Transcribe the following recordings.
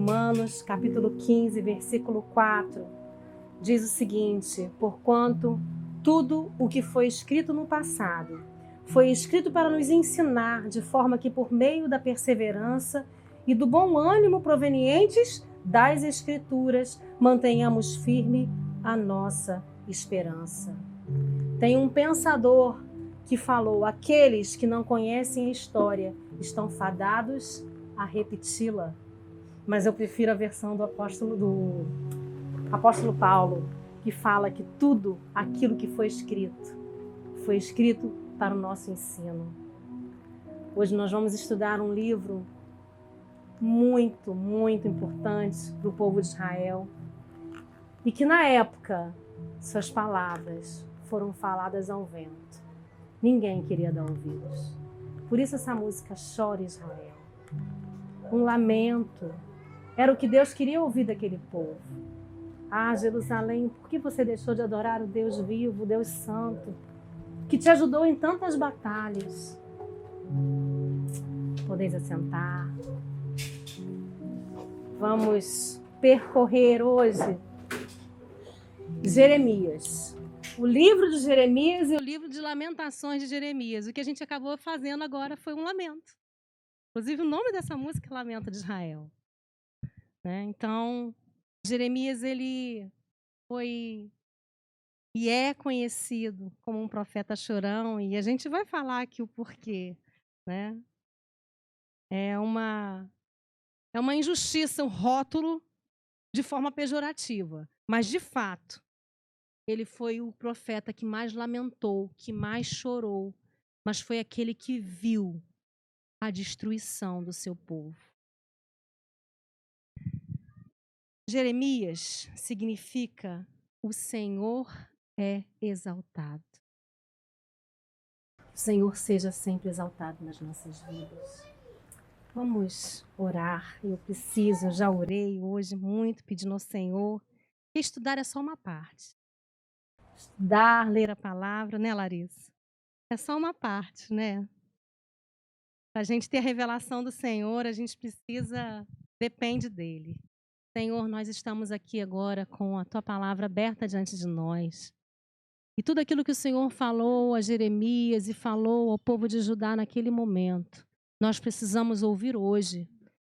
Romanos, capítulo 15, versículo 4, diz o seguinte: porquanto tudo o que foi escrito no passado foi escrito para nos ensinar, de forma que por meio da perseverança e do bom ânimo provenientes das Escrituras, mantenhamos firme a nossa esperança. Tem um pensador que falou: aqueles que não conhecem a história estão fadados a repeti-la. Mas eu prefiro a versão do apóstolo Paulo, que fala que tudo aquilo que foi escrito para o nosso ensino. Hoje nós vamos estudar um livro muito, muito importante para o povo de Israel, e que na época suas palavras foram faladas ao vento. Ninguém queria dar ouvidos. Por isso essa música Chora Israel. Um lamento. Era o que Deus queria ouvir daquele povo. Ah, Jerusalém, por que você deixou de adorar o Deus vivo, o Deus santo, que te ajudou em tantas batalhas? Podeis assentar. Vamos percorrer hoje Jeremias. O livro de Jeremias e o livro de Lamentações de Jeremias. O que a gente acabou fazendo agora foi um lamento. Inclusive o nome dessa música é Lamento de Israel. Né? Então, Jeremias, ele foi e é conhecido como um profeta chorão, e a gente vai falar aqui o porquê. Né? É uma injustiça, um rótulo de forma pejorativa, mas de fato, ele foi o profeta que mais lamentou, que mais chorou, mas foi aquele que viu a destruição do seu povo. Jeremias significa o Senhor é exaltado. O Senhor seja sempre exaltado nas nossas vidas. Vamos orar. Eu já orei hoje muito, pedindo ao Senhor. Estudar é só uma parte. Estudar, ler a palavra, né, Larissa? É só uma parte, né? Para a gente ter a revelação do Senhor, a gente depende dele. Senhor, nós estamos aqui agora com a Tua palavra aberta diante de nós. E tudo aquilo que o Senhor falou a Jeremias e falou ao povo de Judá naquele momento, nós precisamos ouvir hoje.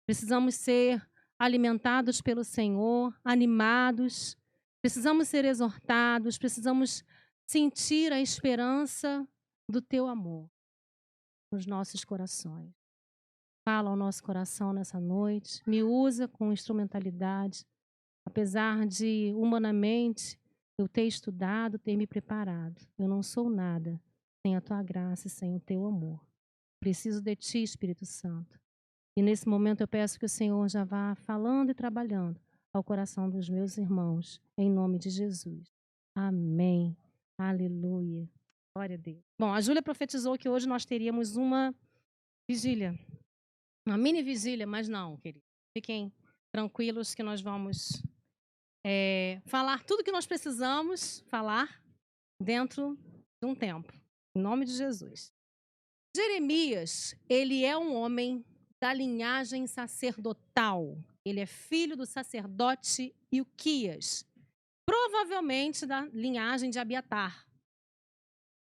Precisamos ser alimentados pelo Senhor, animados. Precisamos ser exortados, precisamos sentir a esperança do Teu amor nos nossos corações. Fala ao nosso coração nessa noite, me usa com instrumentalidade, apesar de humanamente eu ter estudado, ter me preparado. Eu não sou nada sem a Tua graça e sem o Teu amor. Preciso de Ti, Espírito Santo. E nesse momento eu peço que o Senhor já vá falando e trabalhando ao coração dos meus irmãos, em nome de Jesus. Amém. Aleluia. Glória a Deus. Bom, a Júlia profetizou que hoje nós teríamos uma vigília, uma mini vigília, mas não, queridos. Fiquem tranquilos que nós vamos falar tudo que nós precisamos falar dentro de um tempo, em nome de Jesus. Jeremias, ele é um homem da linhagem sacerdotal. Ele é filho do sacerdote Ilquias, provavelmente da linhagem de Abiatar.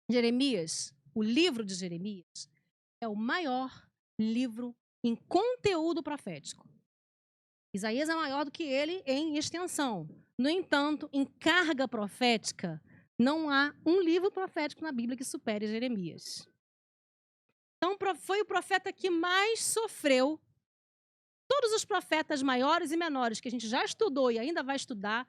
Jeremias, o livro de Jeremias, é o maior livro em conteúdo profético. Isaías é maior do que ele em extensão. No entanto, em carga profética, não há um livro profético na Bíblia que supere Jeremias. Então, foi o profeta que mais sofreu. Todos os profetas maiores e menores que a gente já estudou e ainda vai estudar,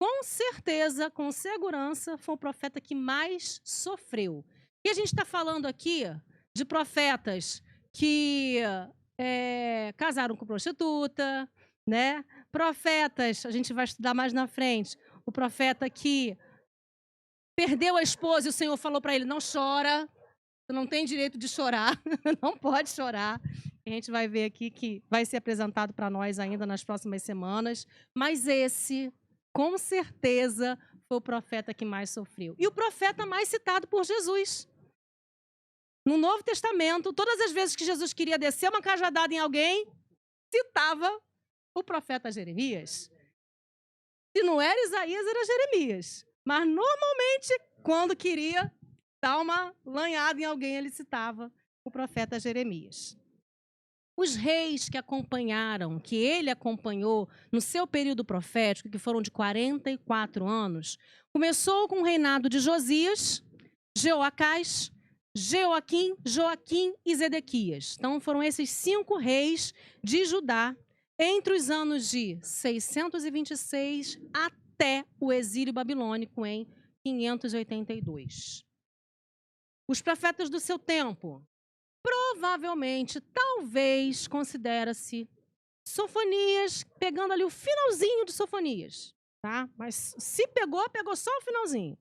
com certeza, com segurança, foi o profeta que mais sofreu. E a gente está falando aqui de profetas que casaram com prostituta, né? Profetas, a gente vai estudar mais na frente, o profeta que perdeu a esposa e o Senhor falou para ele: não chora, você não tem direito de chorar, não pode chorar. A gente vai ver aqui que vai ser apresentado para nós ainda nas próximas semanas, mas esse, com certeza, foi o profeta que mais sofreu. E o profeta mais citado por Jesus. No Novo Testamento, todas as vezes que Jesus queria descer uma cajadada em alguém, citava o profeta Jeremias, se não era Isaías, era Jeremias. Mas normalmente, quando queria dar uma lanhada em alguém, ele citava o profeta Jeremias. Os reis que acompanharam, que ele acompanhou no seu período profético, que foram de 44 anos, começou com o reinado de Josias, Jeoacás, Joaquim e Zedequias. Então foram esses 5 reis de Judá entre os anos de 626 até o exílio babilônico em 582. Os profetas do seu tempo, provavelmente, talvez, considera-se Sofonias, pegando ali o finalzinho de Sofonias, tá? Mas se pegou, pegou só o finalzinho.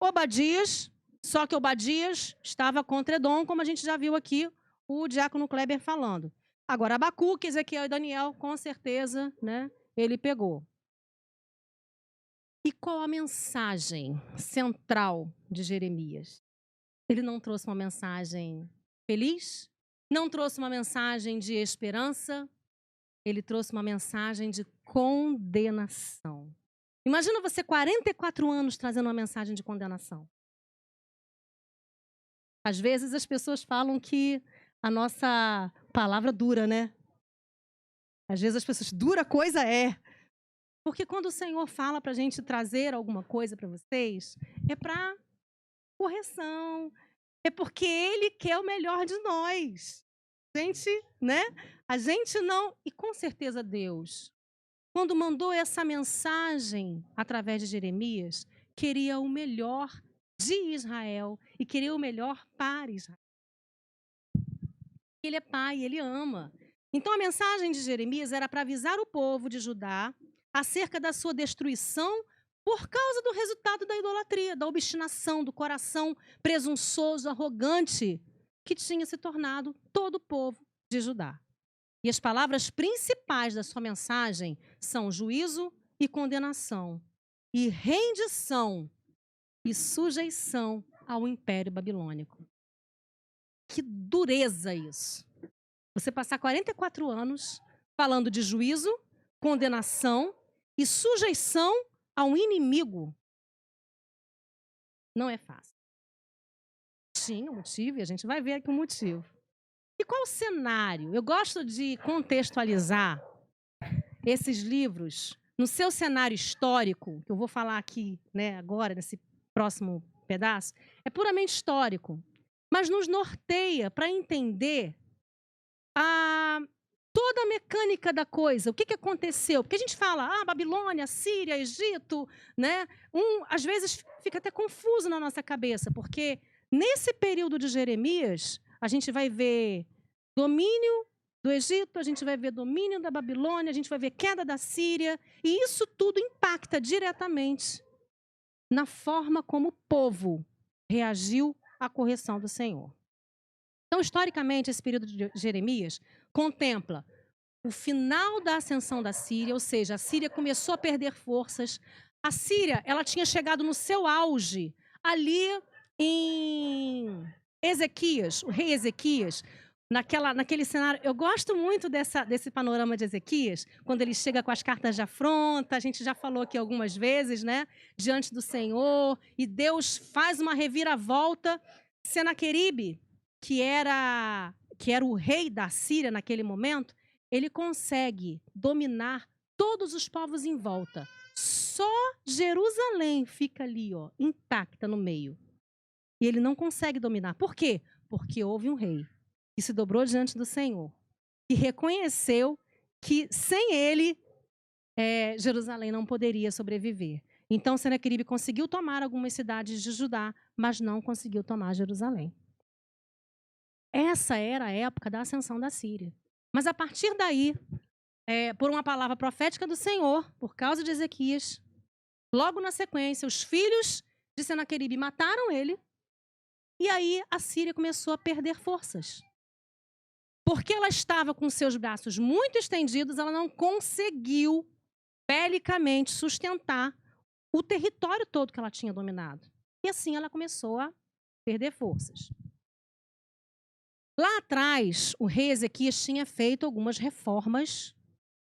Obadias, só que Obadias estava contra Edom, como a gente já viu aqui o diácono Kleber falando. Agora, Abacuque, Ezequiel e Daniel, com certeza, né, ele pegou. E qual a mensagem central de Jeremias? Ele não trouxe uma mensagem feliz, não trouxe uma mensagem de esperança, ele trouxe uma mensagem de condenação. Imagina você 44 anos trazendo uma mensagem de condenação. Às vezes as pessoas falam que a nossa palavra dura, né? Às vezes as pessoas, dura coisa é. Porque quando o Senhor fala para a gente trazer alguma coisa para vocês, é para correção, é porque Ele quer o melhor de nós. Gente, né? A gente não... E com certeza Deus, quando mandou essa mensagem através de Jeremias, queria o melhor de Israel e queria o melhor para Israel. Ele é pai, ele ama. Então a mensagem de Jeremias era para avisar o povo de Judá acerca da sua destruição por causa do resultado da idolatria, da obstinação, do coração presunçoso, arrogante, que tinha se tornado todo o povo de Judá. E as palavras principais da sua mensagem são juízo e condenação, e rendição e sujeição ao Império Babilônico. Que dureza isso! Você passar 44 anos falando de juízo, condenação e sujeição a um inimigo. Não é fácil. Tinha um motivo e a gente vai ver aqui o motivo. E qual o cenário? Eu gosto de contextualizar esses livros no seu cenário histórico, que eu vou falar aqui, né, agora, nesse próximo pedaço, é puramente histórico, mas nos norteia para entender toda a mecânica da coisa, o que aconteceu. Porque a gente fala, Babilônia, Síria, Egito, né? Às vezes fica até confuso na nossa cabeça, porque nesse período de Jeremias, a gente vai ver domínio do Egito, a gente vai ver domínio da Babilônia, a gente vai ver queda da Síria, e isso tudo impacta diretamente na forma como o povo reagiu à correção do Senhor. Então, historicamente, esse período de Jeremias contempla o final da ascensão da Síria, ou seja, a Síria começou a perder forças. A Síria, ela tinha chegado no seu auge ali em Ezequias, o rei Ezequias, naquele cenário. Eu gosto muito desse panorama de Ezequias, quando ele chega com as cartas de afronta, a gente já falou aqui algumas vezes, né? Diante do Senhor, e Deus faz uma reviravolta. Senaqueribe, que era o rei da Síria naquele momento, ele consegue dominar todos os povos em volta. Só Jerusalém fica ali, intacta no meio. E ele não consegue dominar. Por quê? Porque houve um rei que se dobrou diante do Senhor, que reconheceu que sem ele, Jerusalém não poderia sobreviver. Então, Senaqueribe conseguiu tomar algumas cidades de Judá, mas não conseguiu tomar Jerusalém. Essa era a época da ascensão da Síria. Mas a partir daí, por uma palavra profética do Senhor, por causa de Ezequias, logo na sequência, os filhos de Senaqueribe mataram ele, e aí a Síria começou a perder forças. Porque ela estava com seus braços muito estendidos, ela não conseguiu belicamente sustentar o território todo que ela tinha dominado. E assim ela começou a perder forças. Lá atrás, o rei Ezequias tinha feito algumas reformas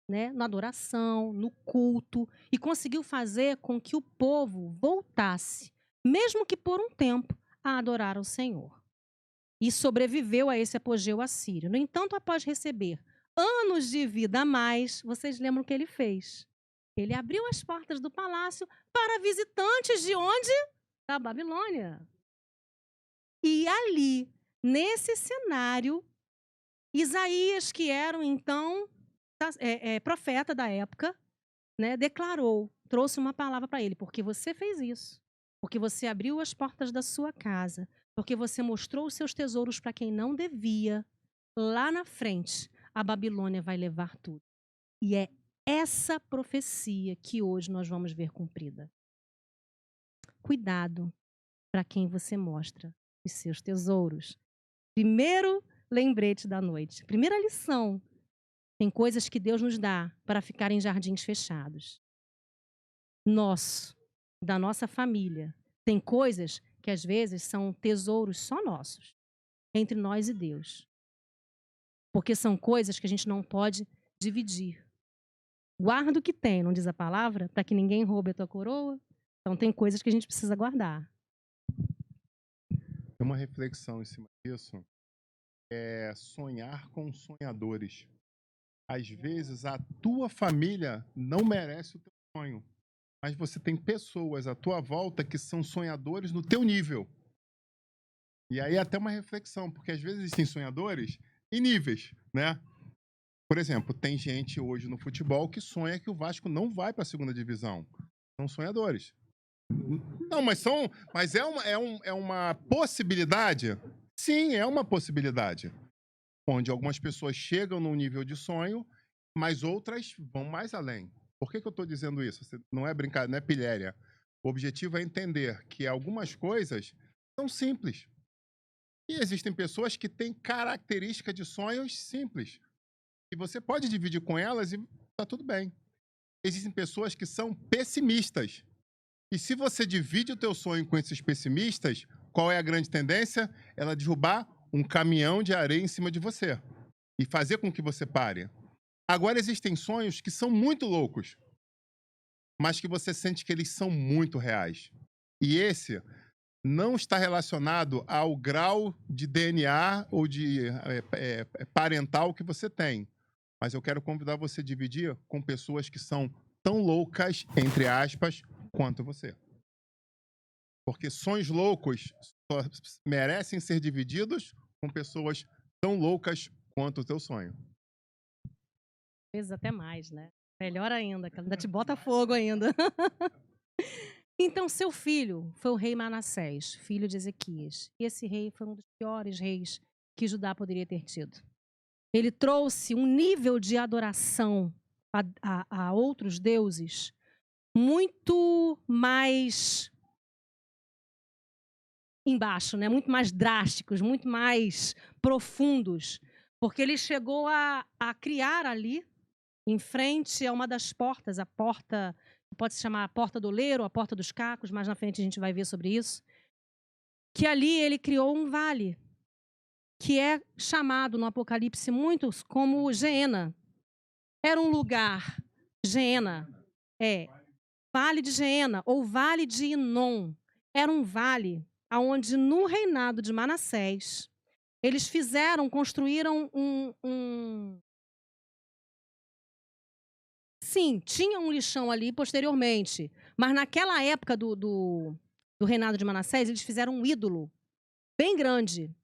né, na adoração, no culto, e conseguiu fazer com que o povo voltasse, mesmo que por um tempo, a adorar ao Senhor. E sobreviveu a esse apogeu assírio. No entanto, após receber anos de vida a mais, vocês lembram o que ele fez? Ele abriu as portas do palácio para visitantes de onde? Da Babilônia. E ali, nesse cenário, Isaías, que era então profeta da época, né, declarou, trouxe uma palavra para ele, porque você fez isso, porque você abriu as portas da sua casa, porque você mostrou os seus tesouros para quem não devia, lá na frente, a Babilônia vai levar tudo. E é essa profecia que hoje nós vamos ver cumprida. Cuidado para quem você mostra os seus tesouros. Primeiro lembrete da noite, primeira lição. Tem coisas que Deus nos dá para ficar em jardins fechados. Nosso, da nossa família. Tem coisas que às vezes são tesouros só nossos, entre nós e Deus. Porque são coisas que a gente não pode dividir. Guarda o que tem, não diz a palavra, para que ninguém roube a tua coroa. Então tem coisas que a gente precisa guardar. Tem uma reflexão em cima disso. É sonhar com sonhadores. Às vezes a tua família não merece o teu sonho, mas você tem pessoas à tua volta que são sonhadores no teu nível. E aí até uma reflexão, porque às vezes existem sonhadores em níveis, né? Por exemplo, tem gente hoje no futebol que sonha que o Vasco não vai para a segunda divisão. São sonhadores. Não, mas é uma possibilidade? Sim, é uma possibilidade. Onde algumas pessoas chegam num nível de sonho, mas outras vão mais além. Por que eu estou dizendo isso? Não é brincadeira, não é pilhéria. O objetivo é entender que algumas coisas são simples. E existem pessoas que têm característica de sonhos simples. E você pode dividir com elas e tá tudo bem. Existem pessoas que são pessimistas. E se você divide o teu sonho com esses pessimistas, qual é a grande tendência? Ela derrubar um caminhão de areia em cima de você e fazer com que você pare. Agora existem sonhos que são muito loucos, mas que você sente que eles são muito reais. E esse não está relacionado ao grau de DNA ou de parental que você tem. Mas eu quero convidar você a dividir com pessoas que são tão loucas, entre aspas, quanto você. Porque sonhos loucos só merecem ser divididos com pessoas tão loucas quanto o teu sonho. Às vezes até mais, né? Melhor ainda, que ainda te bota fogo ainda. Então, seu filho foi o rei Manassés, filho de Ezequias. E esse rei foi um dos piores reis que Judá poderia ter tido. Ele trouxe um nível de adoração a outros deuses muito mais embaixo, né? Muito mais drásticos, muito mais profundos. Porque ele chegou a criar ali, em frente a uma das portas, a porta, pode se chamar a porta do oleiro, a porta dos cacos, mais na frente a gente vai ver sobre isso, que ali ele criou um vale, que é chamado no Apocalipse muitos como Geena. Era um lugar, Geena, Vale de Geena, ou Vale de Inom. Era um vale onde, no reinado de Manassés, eles construíram Sim, tinha um lixão ali posteriormente, mas naquela época do reinado de Manassés, eles fizeram um ídolo bem grande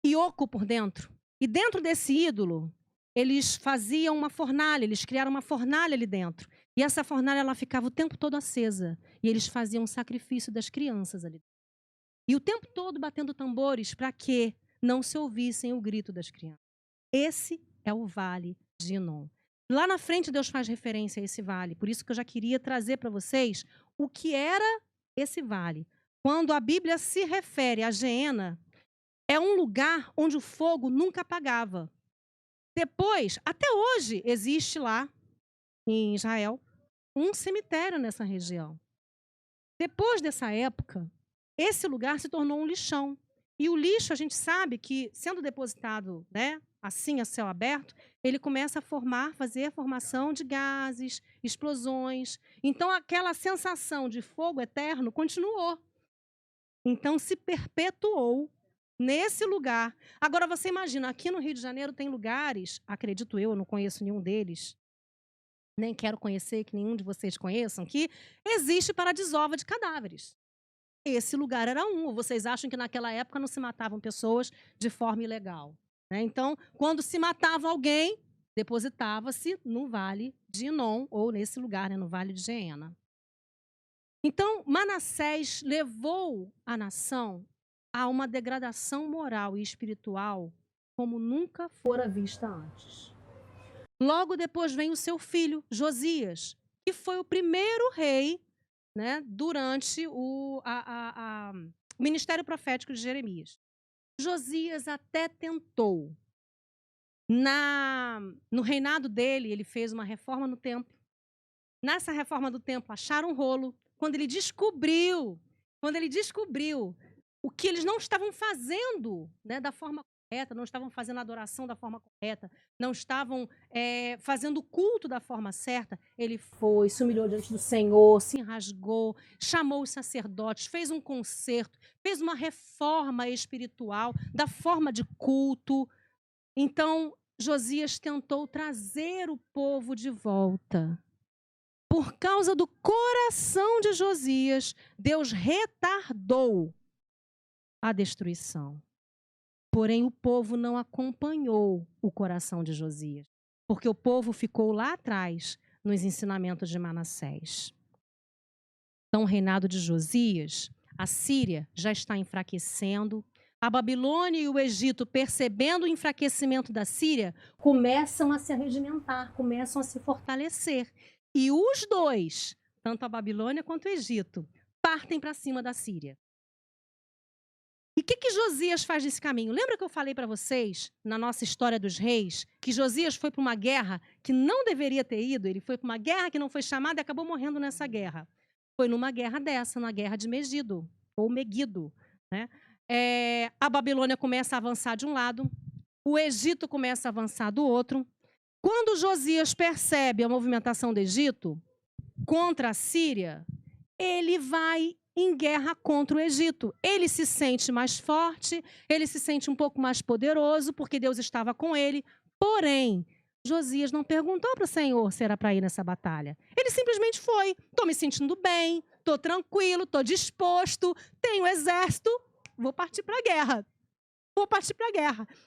e oco por dentro. E dentro desse ídolo, eles faziam uma fornalha, eles criaram uma fornalha ali dentro. E essa fornalha ela ficava o tempo todo acesa. E eles faziam um sacrifício das crianças ali. E o tempo todo batendo tambores para que não se ouvissem o grito das crianças. Esse é o Vale de Inom. Lá na frente, Deus faz referência a esse vale. Por isso que eu já queria trazer para vocês o que era esse vale. Quando a Bíblia se refere a Geena, é um lugar onde o fogo nunca apagava. Depois, até hoje, existe lá, em Israel, um cemitério nessa região. Depois dessa época, esse lugar se tornou um lixão. E o lixo, a gente sabe que, sendo depositado, né, assim a céu aberto, ele começa a fazer formação de gases, explosões. Então aquela sensação de fogo eterno continuou. Então se perpetuou nesse lugar. Agora você imagina, aqui no Rio de Janeiro tem lugares, acredito eu não conheço nenhum deles, nem quero conhecer, que nenhum de vocês conheçam, que existe para desova de cadáveres. Esse lugar era um. Ou vocês acham que naquela época não se matavam pessoas de forma ilegal, né? Então, quando se matava alguém, depositava-se no Vale de Inom, ou nesse lugar, né, no Vale de Geena. Então, Manassés levou a nação a uma degradação moral e espiritual como nunca fora vista antes. Logo depois vem o seu filho, Josias, que foi o primeiro rei, né, durante o ministério profético de Jeremias. Josias até tentou. No reinado dele, ele fez uma reforma no templo. Nessa reforma do templo, acharam um rolo. Quando ele descobriu o que eles não estavam fazendo, né, da forma correta, não estavam fazendo a adoração da forma correta, não estavam fazendo o culto da forma certa, ele foi, se humilhou diante do Senhor, se rasgou, chamou os sacerdotes, fez um concerto, fez uma reforma espiritual da forma de culto. Então, Josias tentou trazer o povo de volta. Por causa do coração de Josias, Deus retardou a destruição. Porém, o povo não acompanhou o coração de Josias, porque o povo ficou lá atrás nos ensinamentos de Manassés. Então, o reinado de Josias, a Síria já está enfraquecendo. A Babilônia e o Egito, percebendo o enfraquecimento da Síria, começam a se arregimentar, começam a se fortalecer. E os dois, tanto a Babilônia quanto o Egito, partem para cima da Síria. E o que Josias faz nesse caminho? Lembra que eu falei para vocês, na nossa história dos reis, que Josias foi para uma guerra que não deveria ter ido? Ele foi para uma guerra que não foi chamada e acabou morrendo nessa guerra. Foi numa guerra dessa, na guerra de Megido, ou Megido, né? A Babilônia começa a avançar de um lado, o Egito começa a avançar do outro. Quando Josias percebe a movimentação do Egito contra a Síria, ele vai em guerra contra o Egito. Ele se sente mais forte, ele se sente um pouco mais poderoso, porque Deus estava com ele. Porém, Josias não perguntou para o Senhor se era para ir nessa batalha. Ele simplesmente foi. Estou me sentindo bem, estou tranquilo, estou disposto, tenho exército, vou partir para a guerra.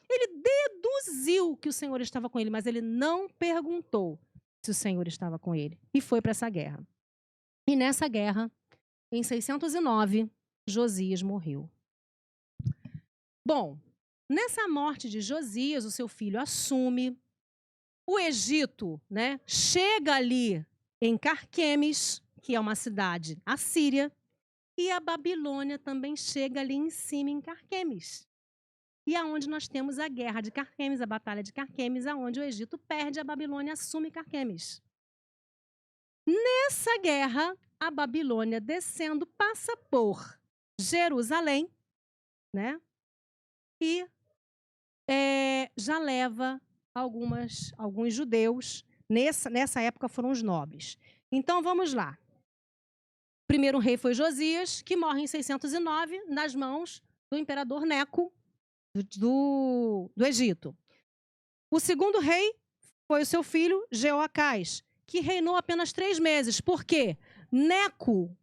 Ele deduziu que o Senhor estava com ele, mas ele não perguntou se o Senhor estava com ele. E foi para essa guerra. E nessa guerra, em 609, Josias morreu. Bom, nessa morte de Josias, o seu filho assume. O Egito, né, chega ali em Carquemes, que é uma cidade assíria, e a Babilônia também chega ali em cima em Carquemes. E aonde nós temos a guerra de Carquemes, a batalha de Carquemes, aonde o Egito perde, a Babilônia assume Carquemes. Nessa guerra, a Babilônia descendo passa por Jerusalém, né? E já leva alguns judeus. Nessa época foram os nobres. Então vamos lá. O primeiro rei foi Josias, que morre em 609 nas mãos do imperador Neco do Egito. O segundo rei foi o seu filho Jeoacás, que reinou apenas 3 meses. Por quê? Neco,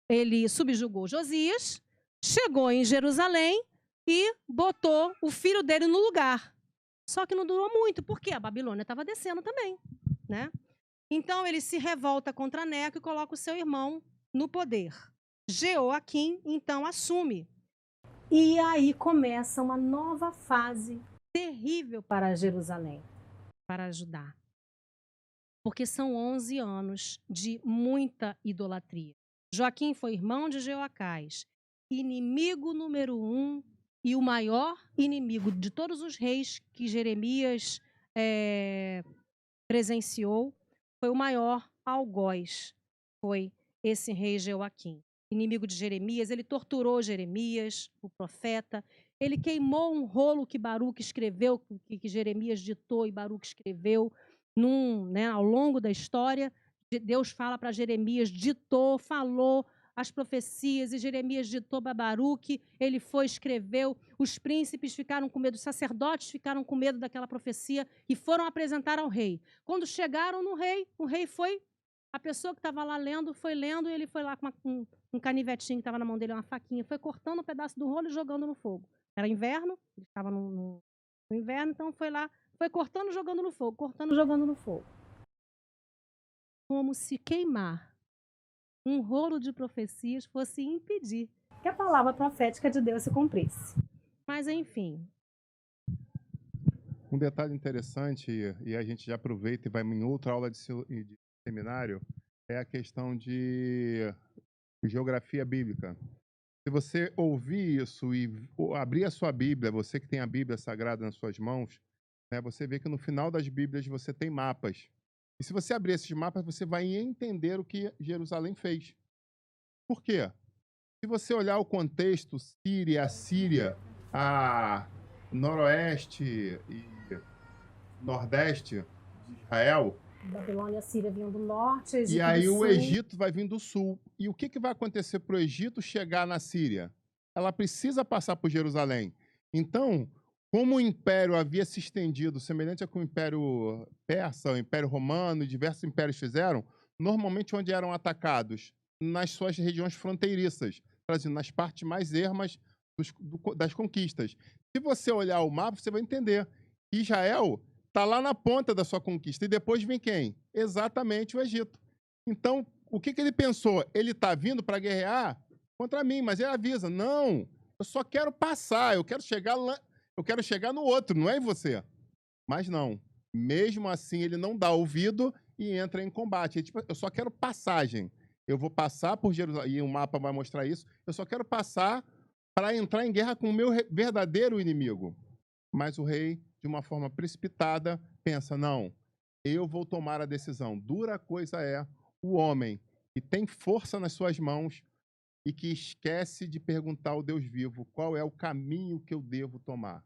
ele subjugou Josias, chegou em Jerusalém e botou o filho dele no lugar. Só que não durou muito, porque a Babilônia estava descendo também, né? Então ele se revolta contra Neco e coloca o seu irmão no poder. Jeoaquim, então, assume. E aí começa uma nova fase terrível para Jerusalém, para Judá. Porque são 11 anos de muita idolatria. Joaquim foi irmão de Jeoacás, inimigo número 1 e o maior inimigo de todos os reis que Jeremias presenciou, foi o maior algoz, foi esse rei Jeoaquim. Inimigo de Jeremias, ele torturou Jeremias, o profeta, ele queimou um rolo que Baruque escreveu, que Jeremias ditou e Baruque escreveu ao longo da história. Deus fala para Jeremias, ditou, falou as profecias, e Jeremias ditou para Baruque, ele foi, escreveu, os príncipes ficaram com medo, os sacerdotes ficaram com medo daquela profecia e foram apresentar ao rei. Quando chegaram no rei, o rei foi, a pessoa que estava lá lendo, foi lendo, e ele foi lá com um canivetinho que estava na mão dele, uma faquinha, foi cortando um pedaço do rolo e jogando no fogo. Era inverno, ele estava no inverno, então foi lá, foi cortando e jogando no fogo, cortando e jogando no fogo. Como se queimar um rolo de profecias fosse impedir que a palavra profética de Deus se cumprisse. Mas, enfim. Um detalhe interessante, e a gente já aproveita e vai em outra aula de seminário, é a questão de geografia bíblica. Se você ouvir isso e abrir a sua Bíblia, você que tem a Bíblia Sagrada nas suas mãos, né, você vê que no final das Bíblias você tem mapas. E se você abrir esses mapas, você vai entender o que Jerusalém fez. Por quê? Se você olhar o contexto, Síria, Assíria, a noroeste e nordeste de Israel. Babilônia e a Síria vinham do norte, Egito e aí do o sul. Egito vai vir do sul. E o que vai acontecer para o Egito chegar na Síria? Ela precisa passar por Jerusalém. Então, como o império havia se estendido, semelhante a que o Império Persa, o Império Romano e diversos impérios fizeram, normalmente onde eram atacados? Nas suas regiões fronteiriças, trazendo nas partes mais ermas das conquistas. Se você olhar o mapa, você vai entender que Israel está lá na ponta da sua conquista. E depois vem quem? Exatamente o Egito. Então, o que ele pensou? Ele está vindo para guerrear contra mim, mas ele avisa, não, eu só quero passar, eu quero chegar lá, eu quero chegar no outro, não é em você. Mas não. Mesmo assim, ele não dá ouvido e entra em combate. Ele, tipo, eu só quero passagem. Eu vou passar por Jerusalém, e o mapa vai mostrar isso, eu só quero passar para entrar em guerra com o meu verdadeiro inimigo. Mas o rei, de uma forma precipitada, pensa, não, eu vou tomar a decisão. Dura coisa é o homem que tem força nas suas mãos e que esquece de perguntar ao Deus vivo qual é o caminho que eu devo tomar.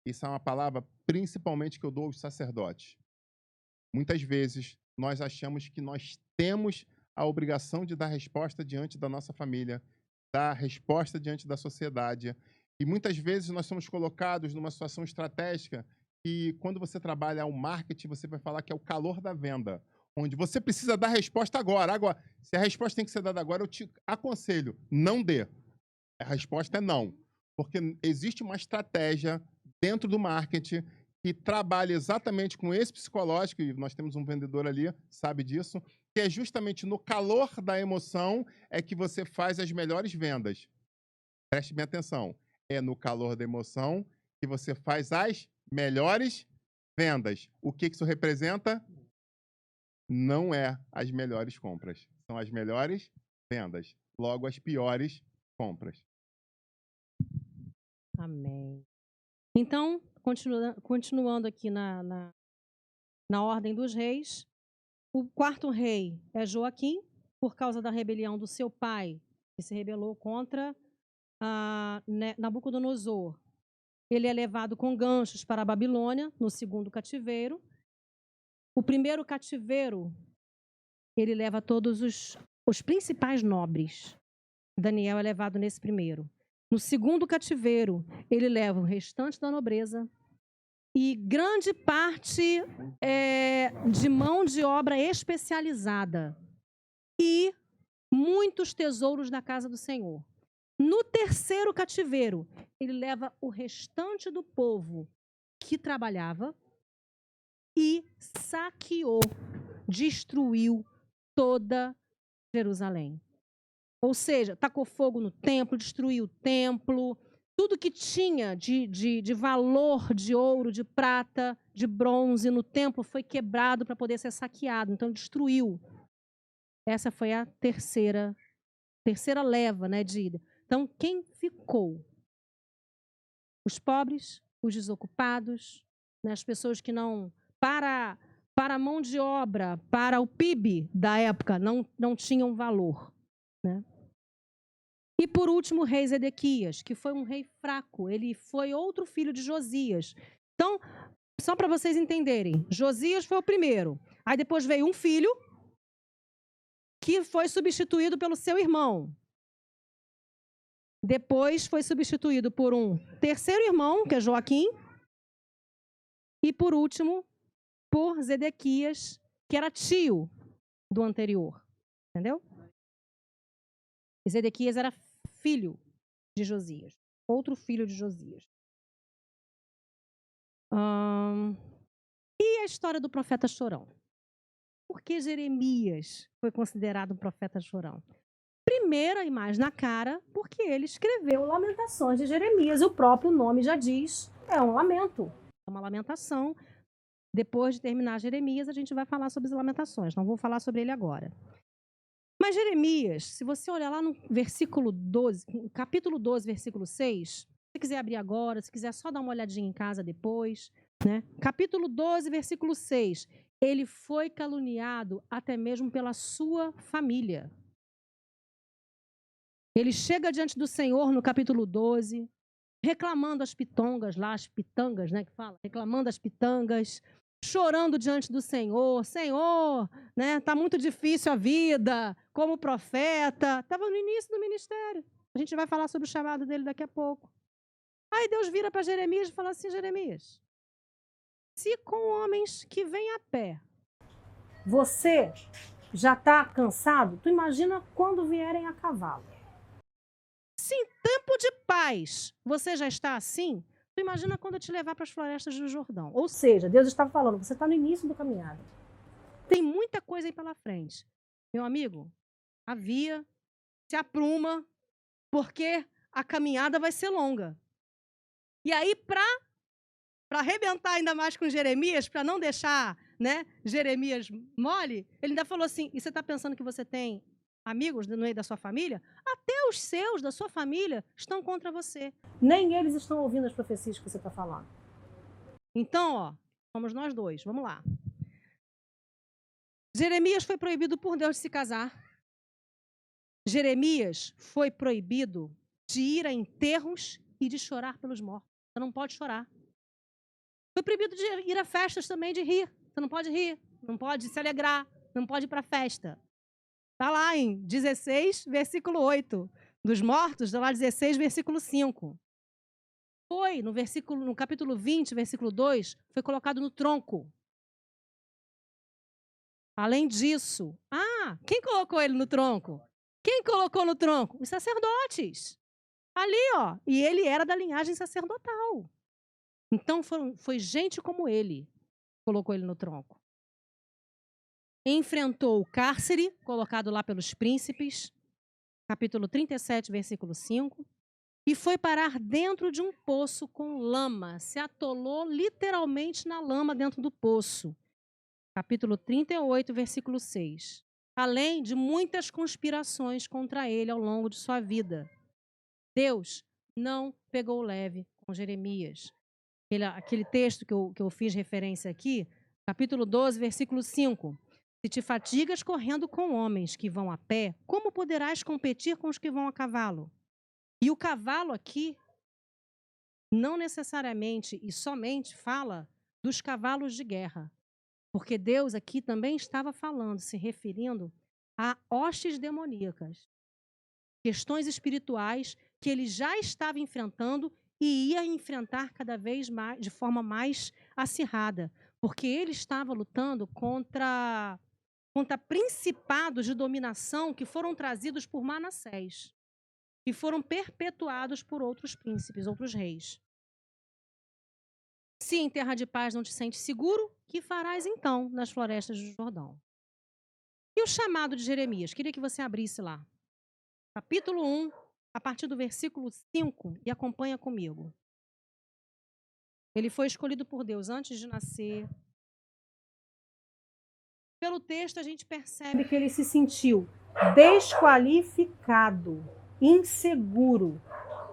Isso é uma palavra, principalmente, que eu dou aos sacerdotes. Muitas vezes, nós achamos que nós temos a obrigação de dar resposta diante da nossa família, dar resposta diante da sociedade. E muitas vezes nós somos colocados numa situação estratégica e quando você trabalha o marketing, você vai falar que é o calor da venda, onde você precisa dar resposta agora. Agora, se a resposta tem que ser dada agora, eu te aconselho, não dê. A resposta é não. Porque existe uma estratégia dentro do marketing que trabalha exatamente com esse psicológico, e nós temos um vendedor ali, sabe disso, que é justamente no calor da emoção é que você faz as melhores vendas. Preste bem atenção. É no calor da emoção que você faz as melhores vendas. O que isso representa? Não é as melhores compras. São as melhores vendas. Logo, as piores compras. Amém. Então, continuando aqui na ordem dos reis, o quarto rei é Joaquim, por causa da rebelião do seu pai, que se rebelou contra Nabucodonosor. Ele é levado com ganchos para a Babilônia, no segundo cativeiro. O primeiro cativeiro, ele leva todos os principais nobres. Daniel é levado nesse primeiro. No segundo cativeiro, ele leva o restante da nobreza e grande parte de mão de obra especializada e muitos tesouros da casa do Senhor. No terceiro cativeiro, ele leva o restante do povo que trabalhava e saqueou, destruiu toda Jerusalém. Ou seja, tacou fogo no templo, destruiu o templo, tudo que tinha de valor de ouro, de prata, de bronze no templo foi quebrado para poder ser saqueado. Então, destruiu. Essa foi a terceira leva, né, de ida. Então, quem ficou? Os pobres, os desocupados, né, as pessoas que não... Para a mão de obra, para o PIB da época, não tinham valor, né? E por último, o rei Zedequias, que foi um rei fraco. Ele foi outro filho de Josias. Então, só para vocês entenderem, Josias foi o primeiro. Aí depois veio um filho que foi substituído pelo seu irmão. Depois foi substituído por um terceiro irmão, que é Joaquim. E por último, por Zedequias, que era tio do anterior. Entendeu? E Zedequias era filho de Josias. Outro filho de Josias. E a história do profeta chorão? Por que Jeremias foi considerado um profeta chorão? Primeiro, e mais na cara, porque ele escreveu Lamentações de Jeremias. O próprio nome já diz, é um lamento, é uma lamentação. Depois de terminar Jeremias, a gente vai falar sobre as lamentações. Não vou falar sobre ele agora. Mas Jeremias, se você olhar lá no versículo 12, capítulo 12, versículo 6, se você quiser abrir agora, se quiser só dar uma olhadinha em casa depois, né? Capítulo 12, versículo 6, ele foi caluniado até mesmo pela sua família. Ele chega diante do Senhor no capítulo 12, reclamando as pitongas lá, as pitangas, né, que fala, reclamando as pitangas, chorando diante do Senhor. Senhor, né, tá muito difícil a vida, como profeta. Estava no início do ministério. A gente vai falar sobre o chamado dele daqui a pouco. Aí Deus vira para Jeremias e fala assim, Jeremias, se com homens que vêm a pé, você já está cansado, tu imagina quando vierem a cavalo. Se em tempo de paz você já está assim, tu imagina quando eu te levar para as florestas do Jordão. Ou seja, Deus estava falando, você está no início da caminhada. Tem muita coisa aí pela frente. Meu amigo, avia, se apruma, porque a caminhada vai ser longa. E aí, para arrebentar ainda mais com Jeremias, para não deixar, né, Jeremias mole, ele ainda falou assim, e você está pensando que você tem amigos no meio da sua família? Até os seus, da sua família, estão contra você. Nem eles estão ouvindo as profecias que você está falando. Então, ó, somos nós dois, vamos lá. Jeremias foi proibido por Deus de se casar. Jeremias foi proibido de ir a enterros e de chorar pelos mortos. Você não pode chorar. Foi proibido de ir a festas também, de rir. Você não pode rir, não pode se alegrar, não pode ir para a festa. Está lá em 16, versículo 8. Dos mortos, está lá 16, versículo 5. Foi, no capítulo 20, versículo 2, foi colocado no tronco. Além disso, quem colocou ele no tronco? Quem colocou no tronco? Os sacerdotes. Ali, ó. E ele era da linhagem sacerdotal. Então, foi gente como ele que colocou ele no tronco. Enfrentou o cárcere, colocado lá pelos príncipes, capítulo 37, versículo 5, e foi parar dentro de um poço com lama, se atolou literalmente na lama dentro do poço, capítulo 38, versículo 6, além de muitas conspirações contra ele ao longo de sua vida. Deus não pegou leve com Jeremias. Aquele texto que eu fiz referência aqui, capítulo 12, versículo 5, se te fatigas correndo com homens que vão a pé, como poderás competir com os que vão a cavalo? E o cavalo aqui não necessariamente e somente fala dos cavalos de guerra, porque Deus aqui também estava falando, se referindo a hostes demoníacas, questões espirituais que ele já estava enfrentando e ia enfrentar cada vez mais, de forma mais acirrada, porque ele estava lutando contra principados de dominação que foram trazidos por Manassés e foram perpetuados por outros príncipes, outros reis. Se em terra de paz não te sentes seguro, que farás então nas florestas do Jordão? E o chamado de Jeremias? Queria que você abrisse lá. Capítulo 1, a partir do versículo 5, e acompanha comigo. Ele foi escolhido por Deus antes de nascer. Pelo texto, a gente percebe que ele se sentiu desqualificado, inseguro,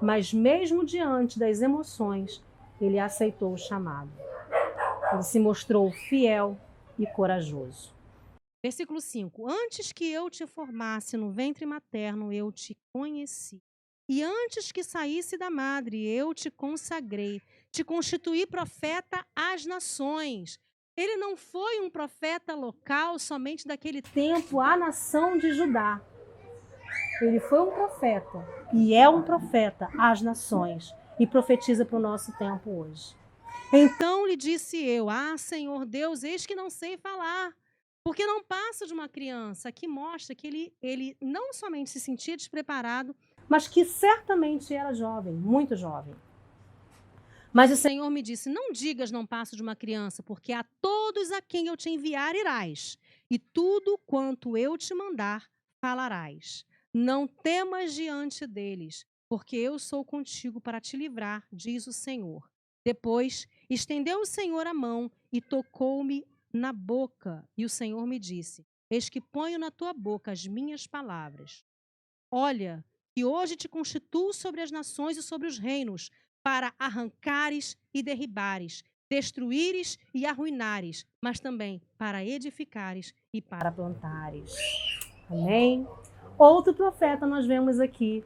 mas mesmo diante das emoções, ele aceitou o chamado. Ele se mostrou fiel e corajoso. Versículo 5. Antes que eu te formasse no ventre materno, eu te conheci. E antes que saísse da madre, eu te consagrei, te constituí profeta às nações. Ele não foi um profeta local somente daquele tempo à nação de Judá. Ele foi um profeta e é um profeta às nações e profetiza para o nosso tempo hoje. Então lhe disse eu: Ah, Senhor Deus, eis que não sei falar, porque não passa de uma criança. Aqui mostra que ele não somente se sentia despreparado, mas que certamente era jovem, muito jovem. Mas o Senhor me disse: Não digas não passo de uma criança, porque a todos a quem eu te enviar irás, e tudo quanto eu te mandar falarás. Não temas diante deles, porque eu sou contigo para te livrar, diz o Senhor. Depois estendeu o Senhor a mão e tocou-me na boca, e o Senhor me disse: Eis que ponho na tua boca as minhas palavras. Olha, que hoje te constituo sobre as nações e sobre os reinos, para arrancares e derribares, destruíres e arruinares, mas também para edificares e para plantares. Amém? Outro profeta nós vemos aqui,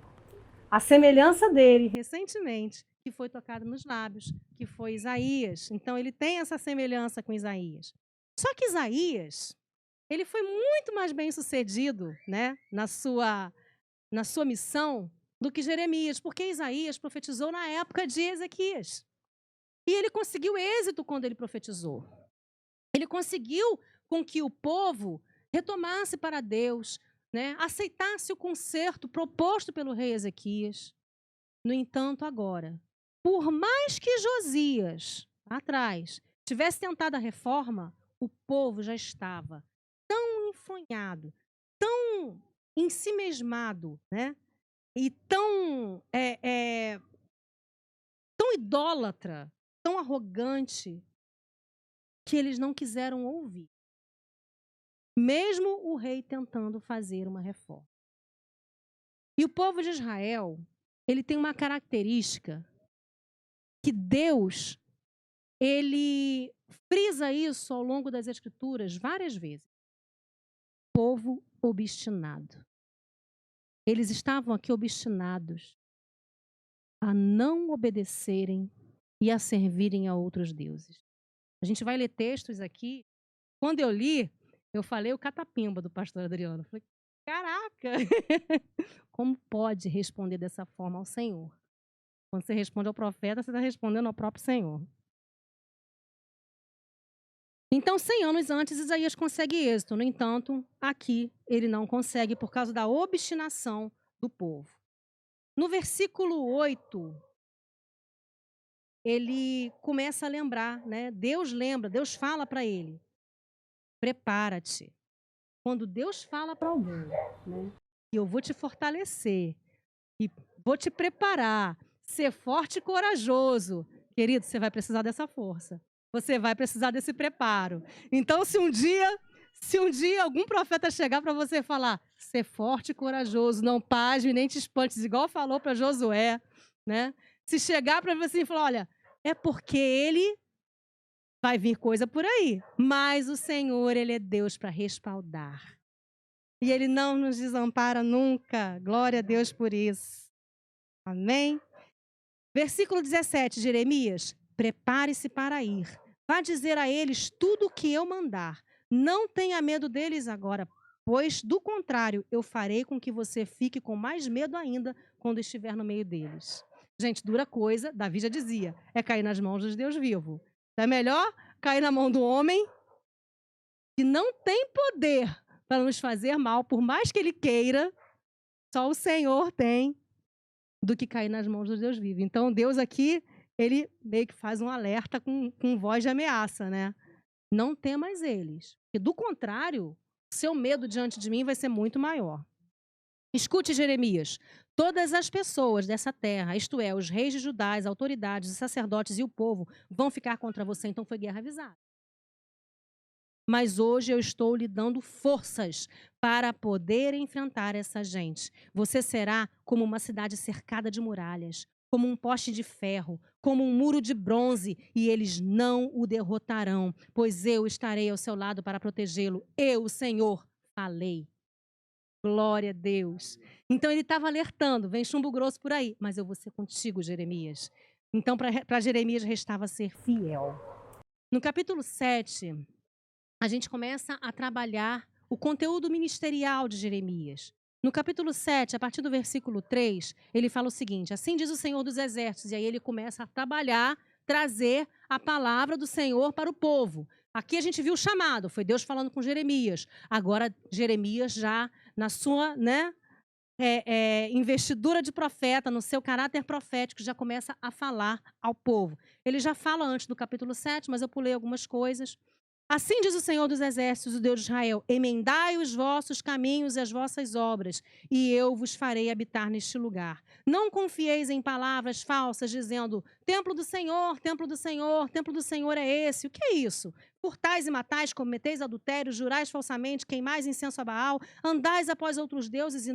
a semelhança dele, recentemente, que foi tocado nos lábios, que foi Isaías. Então, ele tem essa semelhança com Isaías. Só que Isaías, ele foi muito mais bem sucedido, né, na sua missão do que Jeremias, porque Isaías profetizou na época de Ezequias. E ele conseguiu êxito quando ele profetizou. Ele conseguiu com que o povo retomasse para Deus, né, aceitasse o conserto proposto pelo rei Ezequias. No entanto, agora, por mais que Josias, lá atrás, tivesse tentado a reforma, o povo já estava tão enfronhado, tão ensimesmado, né? E tão idólatra, tão arrogante, que eles não quiseram ouvir. Mesmo o rei tentando fazer uma reforma. E o povo de Israel, ele tem uma característica que Deus, ele frisa isso ao longo das Escrituras várias vezes. Povo obstinado. Eles estavam aqui obstinados a não obedecerem e a servirem a outros deuses. A gente vai ler textos aqui. Quando eu li, eu falei o catapimba do pastor Adriano. Eu falei, caraca! Como pode responder dessa forma ao Senhor? Quando você responde ao profeta, você está respondendo ao próprio Senhor. Então, 100 anos antes, Isaías consegue êxito. No entanto, aqui ele não consegue por causa da obstinação do povo. No versículo 8, ele começa a lembrar, né? Deus lembra, Deus fala para ele: prepara-te. Quando Deus fala para alguém, né, que eu vou te fortalecer e vou te preparar, ser forte e corajoso, querido, você vai precisar dessa força. Você vai precisar desse preparo. Então, se um dia algum profeta chegar para você e falar: ser forte e corajoso, não pasme nem te espantes, igual falou para Josué, né? Se chegar para você e falar: olha, é porque ele vai vir coisa por aí, mas o Senhor, ele é Deus para respaldar. E ele não nos desampara nunca. Glória a Deus por isso. Amém? Versículo 17, Jeremias: prepare-se para ir. Vá dizer a eles tudo o que eu mandar. Não tenha medo deles agora, pois, do contrário, eu farei com que você fique com mais medo ainda quando estiver no meio deles. Gente, dura coisa, Davi já dizia, é cair nas mãos dos Deus vivo. É melhor cair na mão do homem que não tem poder para nos fazer mal, por mais que ele queira, só o Senhor tem, do que cair nas mãos do Deus vivo. Então, Deus aqui, ele meio que faz um alerta com voz de ameaça, né? Não temas eles, porque do contrário, seu medo diante de mim vai ser muito maior. Escute, Jeremias: todas as pessoas dessa terra, isto é, os reis de Judá, as autoridades, os sacerdotes e o povo, vão ficar contra você. Então foi guerra avisada. Mas hoje eu estou lhe dando forças para poder enfrentar essa gente. Você será como uma cidade cercada de muralhas, como um poste de ferro, como um muro de bronze, e eles não o derrotarão, pois eu estarei ao seu lado para protegê-lo. Eu, o Senhor, falei. Glória a Deus. Então ele estava alertando, vem chumbo grosso por aí, mas eu vou ser contigo, Jeremias. Então para Jeremias restava ser fiel. No capítulo 7, a gente começa a trabalhar o conteúdo ministerial de Jeremias. No capítulo 7, a partir do versículo 3, ele fala o seguinte: assim diz o Senhor dos Exércitos, e aí ele começa a trabalhar, trazer a palavra do Senhor para o povo. Aqui a gente viu o chamado, foi Deus falando com Jeremias. Agora, Jeremias já na sua, investidura de profeta, no seu caráter profético, já começa a falar ao povo. Ele já fala antes do capítulo 7, mas eu pulei algumas coisas. Assim diz o Senhor dos Exércitos, o Deus de Israel: emendai os vossos caminhos e as vossas obras, e eu vos farei habitar neste lugar. Não confieis em palavras falsas, dizendo: templo do Senhor, templo do Senhor, templo do Senhor é esse. O que é isso? Furtais e matais, cometeis adultério, jurais falsamente, queimais incenso a Baal, andais após outros deuses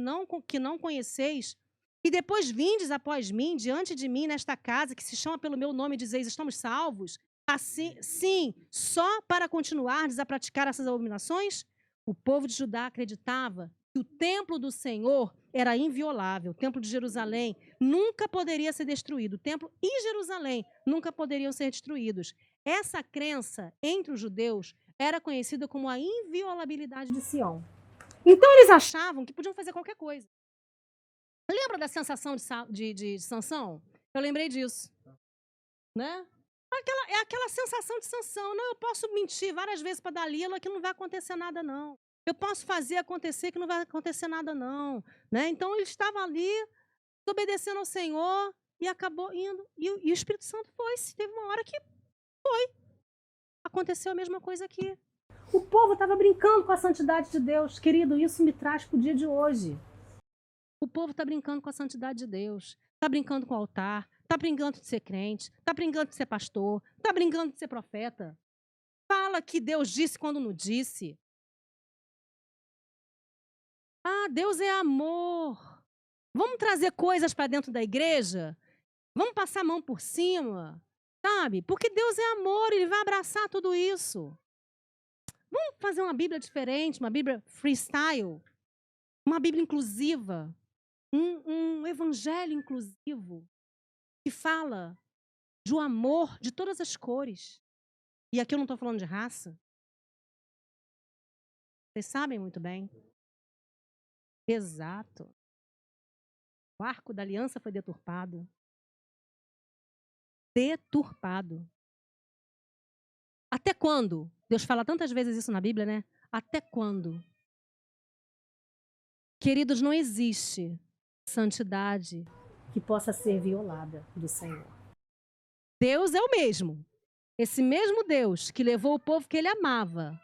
que não conheceis. E depois vindes após mim, diante de mim, nesta casa, que se chama pelo meu nome, e dizeis: estamos salvos? Assim, sim, só para continuardes a praticar essas abominações? O povo de Judá acreditava que o templo do Senhor era inviolável. O templo de Jerusalém nunca poderia ser destruído. O templo e Jerusalém nunca poderiam ser destruídos. Essa crença entre os judeus era conhecida como a inviolabilidade de Sião. Então eles achavam que podiam fazer qualquer coisa. Lembra da sensação de Sansão? Eu lembrei disso, né? Aquela sensação de Sansão. Não, eu posso mentir várias vezes para Dalila que não vai acontecer nada, não. Eu posso fazer acontecer que não vai acontecer nada, não. Né? Então, ele estava ali, obedecendo ao Senhor, e acabou indo. E o Espírito Santo foi. Teve uma hora que foi. Aconteceu a mesma coisa aqui. O povo estava brincando com a santidade de Deus. Querido, isso me traz para o dia de hoje. O povo está brincando com a santidade de Deus. Está brincando com o altar. Está brincando de ser crente, está brincando de ser pastor, está brincando de ser profeta. Fala que Deus disse quando não disse. Ah, Deus é amor. Vamos trazer coisas para dentro da igreja? Vamos passar a mão por cima? Sabe? Porque Deus é amor, Ele vai abraçar tudo isso. Vamos fazer uma Bíblia diferente, uma Bíblia freestyle, uma Bíblia inclusiva, um evangelho inclusivo, que fala de um amor de todas as cores. E aqui eu não estou falando de raça. Vocês sabem muito bem. Exato. O arco da aliança foi deturpado. Deturpado. Até quando? Deus fala tantas vezes isso na Bíblia, né? Até quando? Queridos, não existe santidade que possa ser violada do Senhor. Deus é o mesmo. Esse mesmo Deus que levou o povo que ele amava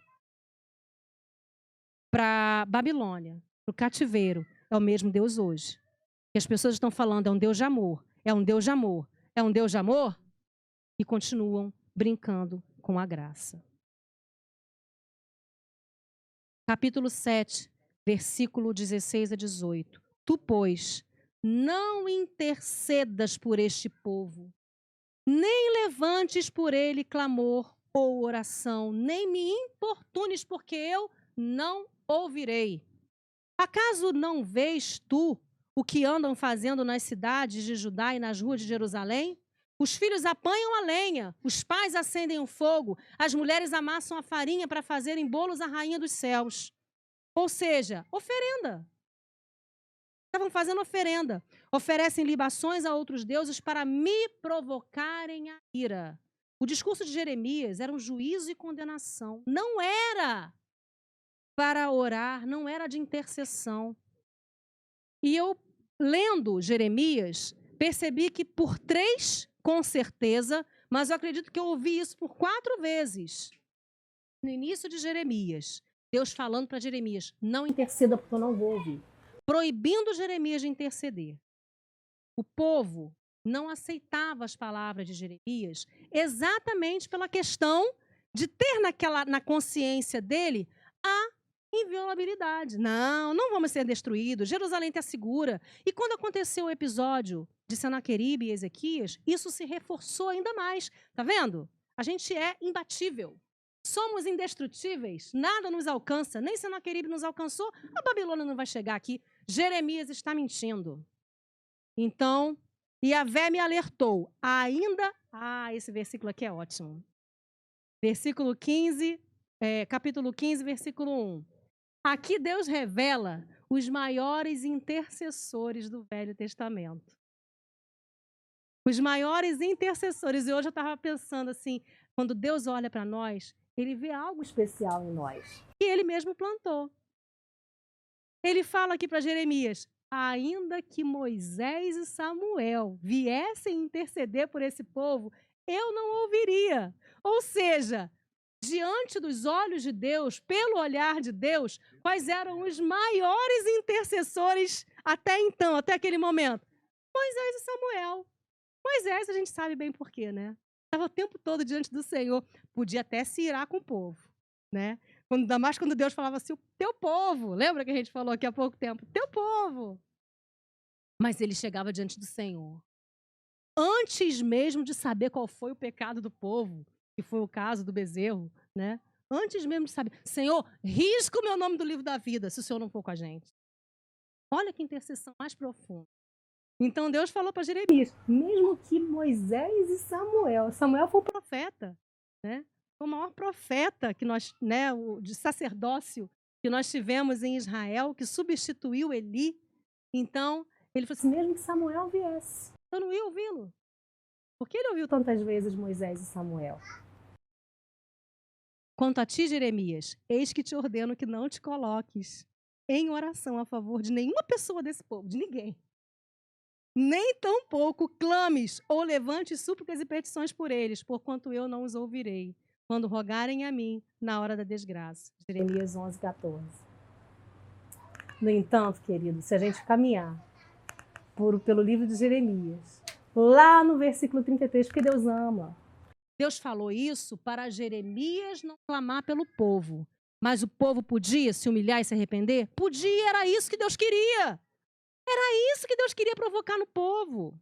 para Babilônia, para o cativeiro, é o mesmo Deus hoje. E as pessoas estão falando, é um Deus de amor, é um Deus de amor, é um Deus de amor, e continuam brincando com a graça. Capítulo 7, versículo 16 a 18. Tu, pois, não intercedas por este povo, nem levantes por ele clamor ou oração, nem me importunes, porque eu não ouvirei. Acaso não vês tu o que andam fazendo nas cidades de Judá e nas ruas de Jerusalém? Os filhos apanham a lenha, os pais acendem o fogo, as mulheres amassam a farinha para fazerem bolos à rainha dos céus. Ou seja, oferenda. Estavam fazendo oferenda. Oferecem libações a outros deuses para me provocarem a ira. O discurso de Jeremias era um juízo e condenação. Não era para orar, não era de intercessão. E eu, lendo Jeremias, percebi que por 3, com certeza, mas eu acredito que eu ouvi isso por 4 vezes. No início de Jeremias, Deus falando para Jeremias, não interceda porque eu não vou ouvir. Proibindo Jeremias de interceder. O povo não aceitava as palavras de Jeremias exatamente pela questão de ter na consciência dele a inviolabilidade. Não vamos ser destruídos. Jerusalém está segura. E quando aconteceu o episódio de Senaqueribe e Ezequias, isso se reforçou ainda mais. Está vendo? A gente é imbatível. Somos indestrutíveis. Nada nos alcança. Nem Senaqueribe nos alcançou. A Babilônia não vai chegar aqui. Jeremias está mentindo. Então, Yahvé me alertou, ainda... esse versículo aqui é ótimo. Capítulo 15, versículo 1. Aqui Deus revela os maiores intercessores do Velho Testamento. Os maiores intercessores. E hoje eu estava pensando assim, quando Deus olha para nós, Ele vê algo especial em nós, que Ele mesmo plantou. Ele fala aqui para Jeremias, ainda que Moisés e Samuel viessem interceder por esse povo, eu não ouviria. Ou seja, diante dos olhos de Deus, pelo olhar de Deus, quais eram os maiores intercessores até então, até aquele momento? Moisés e Samuel. Moisés, a gente sabe bem por quê, né? Estava o tempo todo diante do Senhor. Podia até se irar com o povo, né? Ainda mais quando Deus falava assim, o teu povo. Lembra que a gente falou aqui há pouco tempo? Teu povo. Mas ele chegava diante do Senhor. Antes mesmo de saber qual foi o pecado do povo, que foi o caso do bezerro, né? Antes mesmo de saber, Senhor, risca o meu nome do livro da vida, se o Senhor não for com a gente. Olha que intercessão mais profunda. Então Deus falou para Jeremias, mesmo que Moisés e Samuel foi um profeta, né? Foi o maior profeta que nós, né, de sacerdócio que nós tivemos em Israel, que substituiu Eli. Então, ele falou assim, mesmo que Samuel viesse, eu não ia ouvi-lo. Por que ele ouviu tantas vezes Moisés e Samuel? Quanto a ti, Jeremias, eis que te ordeno que não te coloques em oração a favor de nenhuma pessoa desse povo, de ninguém. Nem tampouco clames ou levantes súplicas e petições por eles, porquanto eu não os ouvirei, quando rogarem a mim na hora da desgraça. Jeremias 11, 14. No entanto, querido, se a gente caminhar pelo livro de Jeremias, lá no versículo 33, porque Deus ama. Deus falou isso para Jeremias não clamar pelo povo. Mas o povo podia se humilhar e se arrepender? Podia, era isso que Deus queria. Era isso que Deus queria provocar no povo.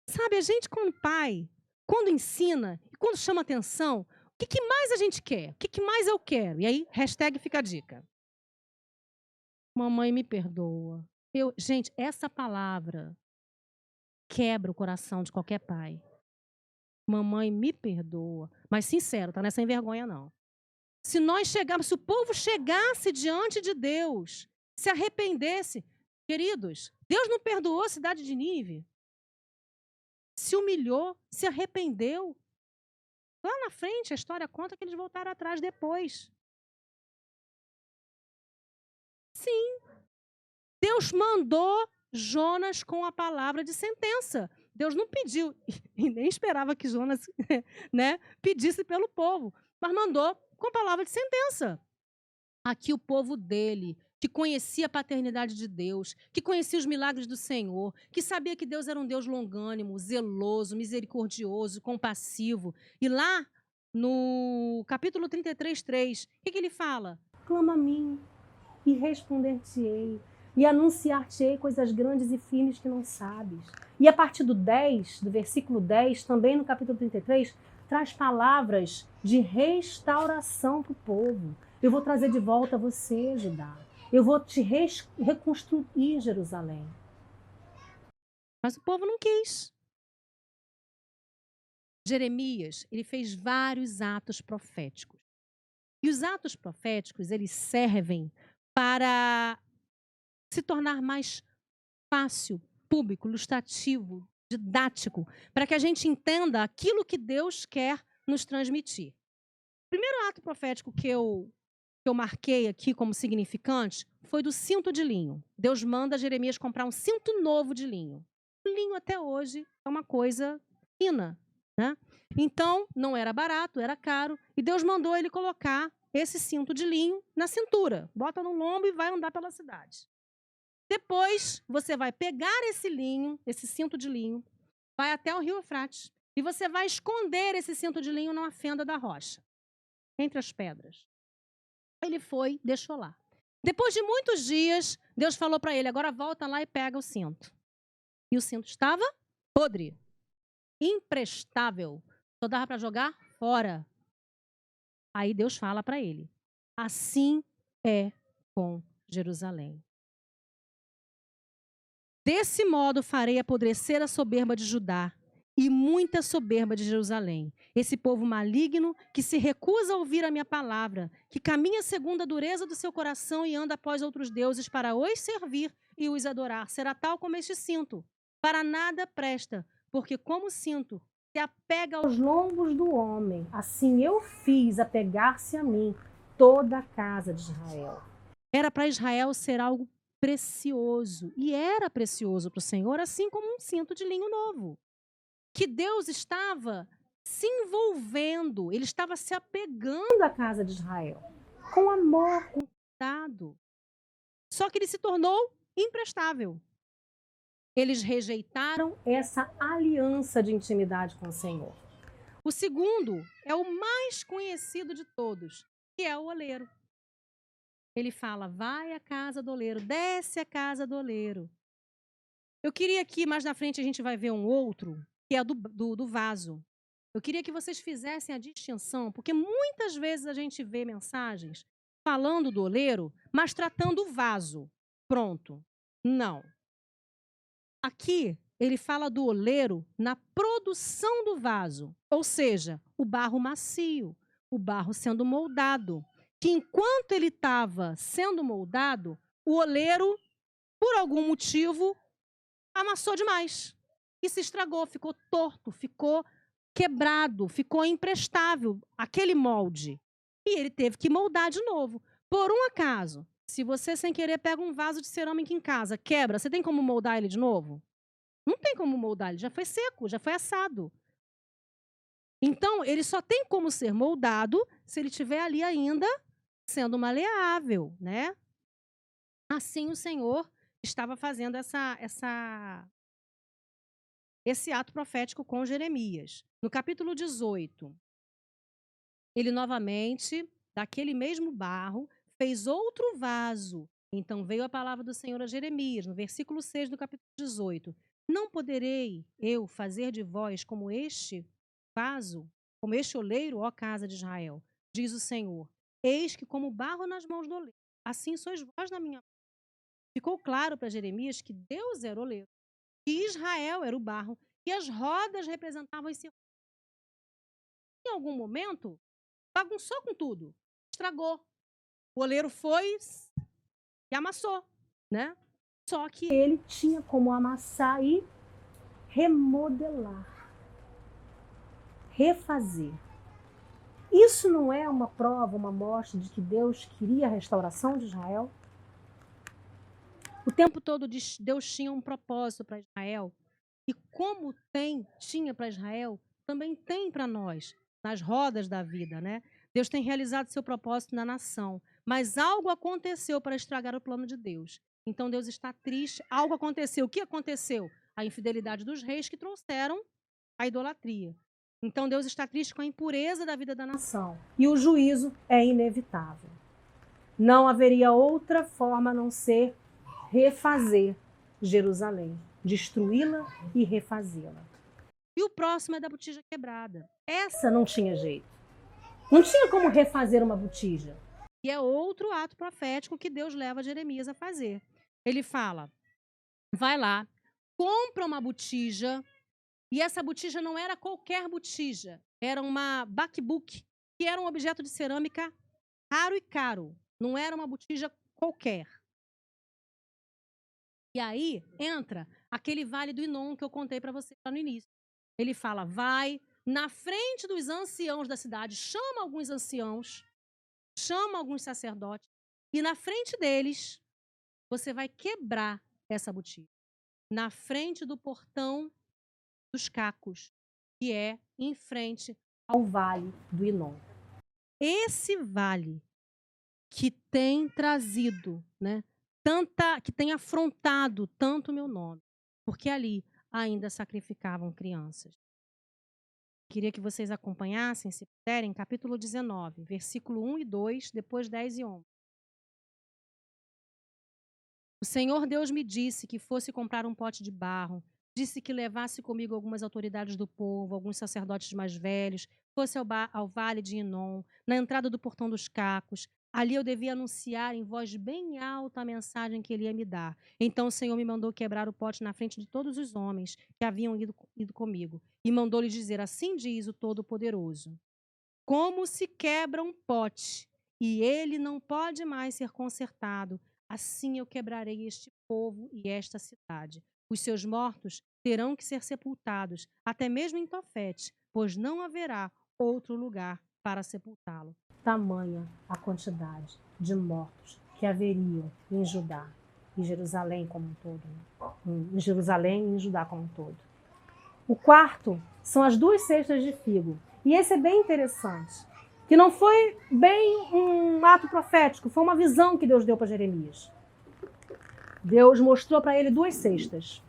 Sabe, a gente como pai, quando ensina e quando chama atenção, o que mais a gente quer? O que mais eu quero? E aí, hashtag fica a dica. Mamãe me perdoa. Gente, essa palavra quebra o coração de qualquer pai. Mamãe me perdoa. Mas sincero, tá? Não é sem vergonha, não. Se o povo chegasse diante de Deus, se arrependesse, queridos, Deus não perdoou a cidade de Nínive. Se humilhou, se arrependeu. Lá na frente, a história conta que eles voltaram atrás depois. Sim. Deus mandou Jonas com a palavra de sentença. Deus não pediu, e nem esperava que Jonas né, pedisse pelo povo, mas mandou com a palavra de sentença. Aqui o povo dele, que conhecia a paternidade de Deus, que conhecia os milagres do Senhor, que sabia que Deus era um Deus longânimo, zeloso, misericordioso, compassivo. E lá, no capítulo 33, 3, o que ele fala? Clama a mim, e responder-te-ei, e anunciar-te-ei coisas grandes e firmes que não sabes. E a partir do versículo 10, também no capítulo 33, traz palavras de restauração para o povo. Eu vou trazer de volta você, Judá. Eu vou te reconstruir, Jerusalém. Mas o povo não quis. Jeremias, ele fez vários atos proféticos. E os atos proféticos, eles servem para se tornar mais fácil, público, ilustrativo, didático, para que a gente entenda aquilo que Deus quer nos transmitir. O primeiro ato profético que eu marquei aqui como significante foi do cinto de linho. Deus manda Jeremias comprar um cinto novo de linho. O linho até hoje é uma coisa fina, né? Então, não era barato, era caro, e Deus mandou ele colocar esse cinto de linho na cintura. Bota no lombo e vai andar pela cidade. Depois, você vai pegar esse linho, esse cinto de linho, vai até o rio Eufrates, e você vai esconder esse cinto de linho numa fenda da rocha, entre as pedras. Ele foi, deixou lá. Depois de muitos dias, Deus falou para ele, agora volta lá e pega o cinto. E o cinto estava podre, imprestável, só dava para jogar fora. Aí Deus fala para ele, assim é com Jerusalém. Desse modo farei apodrecer a soberba de Judá e muita soberba de Jerusalém. Esse povo maligno que se recusa a ouvir a minha palavra, que caminha segundo a dureza do seu coração e anda após outros deuses para os servir e os adorar, será tal como este cinto. Para nada presta, porque como cinto se apega aos lombos do homem, assim eu fiz apegar-se a mim toda a casa de Israel. Era para Israel ser algo precioso, e era precioso para o Senhor, assim como um cinto de linho novo. Que Deus estava se envolvendo, ele estava se apegando à casa de Israel, com amor, com cuidado. Só que ele se tornou imprestável. Eles rejeitaram essa aliança de intimidade com o Senhor. O segundo é o mais conhecido de todos, que é o oleiro. Ele fala, vai à casa do oleiro, desce à casa do oleiro. Eu queria que mais na frente a gente vai ver um outro, que é do vaso. Eu queria que vocês fizessem a distinção, porque muitas vezes a gente vê mensagens falando do oleiro, mas tratando o vaso. Pronto. Não. Aqui, ele fala do oleiro na produção do vaso, ou seja, o barro macio, o barro sendo moldado. Que enquanto ele estava sendo moldado, o oleiro, por algum motivo, amassou demais e se estragou, ficou torto, ficou quebrado, ficou imprestável aquele molde. E ele teve que moldar de novo. Por um acaso, se você sem querer pega um vaso de cerâmica em casa, quebra, você tem como moldar ele de novo? Não tem como moldar, ele já foi seco, já foi assado. Então, ele só tem como ser moldado se ele estiver ali ainda sendo maleável, né? Assim o Senhor estava fazendo esse ato profético com Jeremias. No capítulo 18, ele novamente, daquele mesmo barro, fez outro vaso. Então veio a palavra do Senhor a Jeremias, no versículo 6 do capítulo 18. Não poderei eu fazer de vós como este vaso, como este oleiro, ó casa de Israel, diz o Senhor. Eis que como barro nas mãos do oleiro, assim sois vós na minha mão. Ficou claro para Jeremias que Deus era o oleiro, que Israel era o barro, e as rodas representavam esse. Em algum momento, bagunçou com tudo, estragou. O oleiro foi e amassou, né? Só que ele tinha como amassar e remodelar, refazer. Isso não é uma prova, uma mostra de que Deus queria a restauração de Israel? O tempo todo Deus tinha um propósito para Israel. E como tinha para Israel, também tem para nós, nas rodas da vida, né? Deus tem realizado seu propósito na nação, mas algo aconteceu para estragar o plano de Deus. Então Deus está triste, algo aconteceu. O que aconteceu? A infidelidade dos reis que trouxeram a idolatria. Então Deus está triste com a impureza da vida da nação. E o juízo é inevitável. Não haveria outra forma a não ser refazer Jerusalém, destruí-la e refazê-la. E o próximo é da botija quebrada. Essa não tinha jeito. Não tinha como refazer uma botija. E é outro ato profético que Deus leva Jeremias a fazer. Ele fala, vai lá, compra uma botija, e essa botija não era qualquer botija, era uma bakbuk, que era um objeto de cerâmica raro e caro, não era uma botija qualquer. E aí entra aquele vale do Inom que eu contei para você lá no início. Ele fala, vai na frente dos anciãos da cidade, chama alguns anciãos, chama alguns sacerdotes, e na frente deles, você vai quebrar essa botija. Na frente do portão dos cacos, que é em frente ao vale do Inom. Esse vale que tem trazido, né, que tem afrontado tanto o meu nome, porque ali ainda sacrificavam crianças. Queria que vocês acompanhassem, se puderem, capítulo 19, versículo 1 e 2, depois 10 e 11. O Senhor Deus me disse que fosse comprar um pote de barro, disse que levasse comigo algumas autoridades do povo, alguns sacerdotes mais velhos, fosse ao vale de Inom, na entrada do portão dos cacos, Ali eu devia anunciar em voz bem alta a mensagem que ele ia me dar. Então o Senhor me mandou quebrar o pote na frente de todos os homens que haviam ido comigo. E mandou-lhe dizer: assim diz o Todo-Poderoso: como se quebra um pote e ele não pode mais ser consertado, assim eu quebrarei este povo e esta cidade. Os seus mortos terão que ser sepultados, até mesmo em Tofete, pois não haverá outro lugar para sepultá-lo. Tamanha a quantidade de mortos que haveriam em Judá e Jerusalém como um todo. Em Jerusalém e em Judá como um todo. O quarto são as 2 cestas de figo. E esse é bem interessante, que não foi bem um ato profético, foi uma visão que Deus deu para Jeremias. Deus mostrou para ele 2 cestas.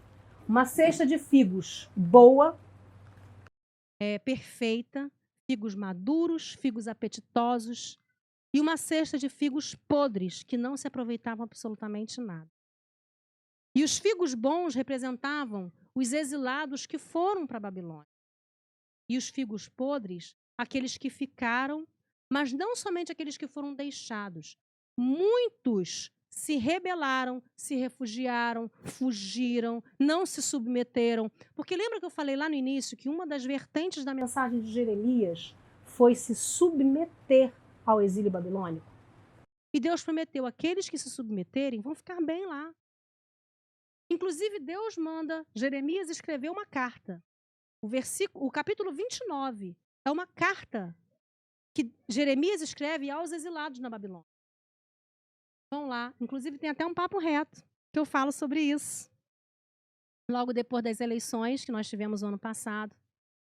Uma cesta de figos boa, perfeita, figos maduros, figos apetitosos, e uma cesta de figos podres, que não se aproveitavam absolutamente nada. E os figos bons representavam os exilados que foram para a Babilônia. E os figos podres, aqueles que ficaram, mas não somente aqueles que foram deixados. Muitos se rebelaram, se refugiaram, fugiram, não se submeteram. Porque lembra que eu falei lá no início que uma das vertentes da mensagem de Jeremias foi se submeter ao exílio babilônico? E Deus prometeu: aqueles que se submeterem vão ficar bem lá. Inclusive, Deus manda Jeremias escrever uma carta. O capítulo 29 é uma carta que Jeremias escreve aos exilados na Babilônia. Vão lá, inclusive tem até um papo reto que eu falo sobre isso. Logo depois das eleições que nós tivemos no ano passado,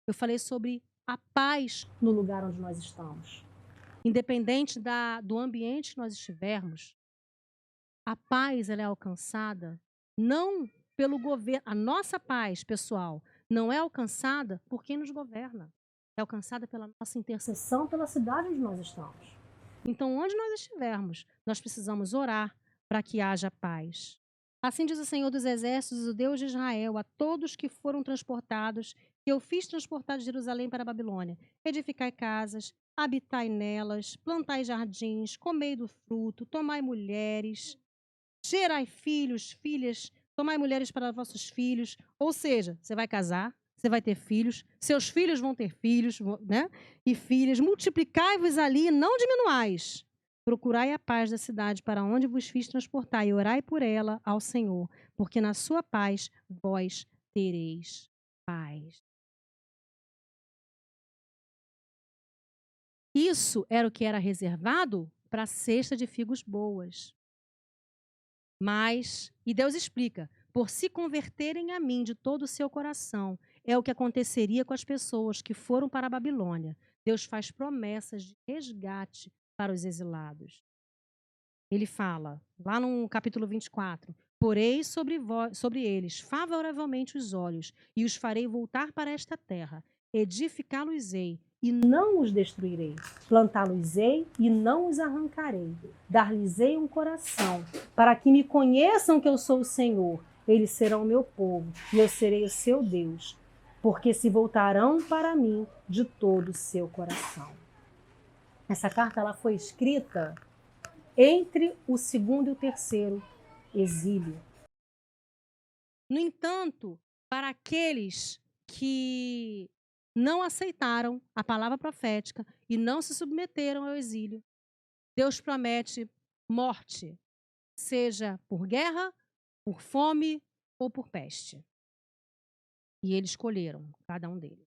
eu falei sobre a paz no lugar onde nós estamos. Independente do ambiente que nós estivermos, a paz ela é alcançada não pelo governo. A nossa paz, pessoal, não é alcançada por quem nos governa. É alcançada pela nossa intercessão pela cidade onde nós estamos. Então, onde nós estivermos, nós precisamos orar para que haja paz. Assim diz o Senhor dos Exércitos, o Deus de Israel, a todos que foram transportados, que eu fiz transportar de Jerusalém para a Babilônia: edificai casas, habitai nelas, plantai jardins, comei do fruto, tomai mulheres, gerai filhos, filhas, tomai mulheres para vossos filhos. Ou seja, você vai casar, você vai ter filhos, seus filhos vão ter filhos, né? E filhas. Multiplicai-vos ali, não diminuais. Procurai a paz da cidade para onde vos fiz transportar e orai por ela ao Senhor, porque na sua paz vós tereis paz. Isso era o que era reservado para a cesta de figos boas. E Deus explica: por se converterem a mim de todo o seu coração, é o que aconteceria com as pessoas que foram para a Babilônia. Deus faz promessas de resgate para os exilados. Ele fala, lá no capítulo 24, porei sobre eles favoravelmente os olhos e os farei voltar para esta terra. Edificá-los-ei e não os destruirei. Plantá-los-ei e não os arrancarei. Dar-lhes-ei um coração, para que me conheçam que eu sou o Senhor. Eles serão o meu povo e eu serei o seu Deus, porque se voltarão para mim de todo o seu coração. Essa carta ela foi escrita entre o segundo e o terceiro exílio. No entanto, para aqueles que não aceitaram a palavra profética e não se submeteram ao exílio, Deus promete morte, seja por guerra, por fome ou por peste. E eles escolheram, cada um deles.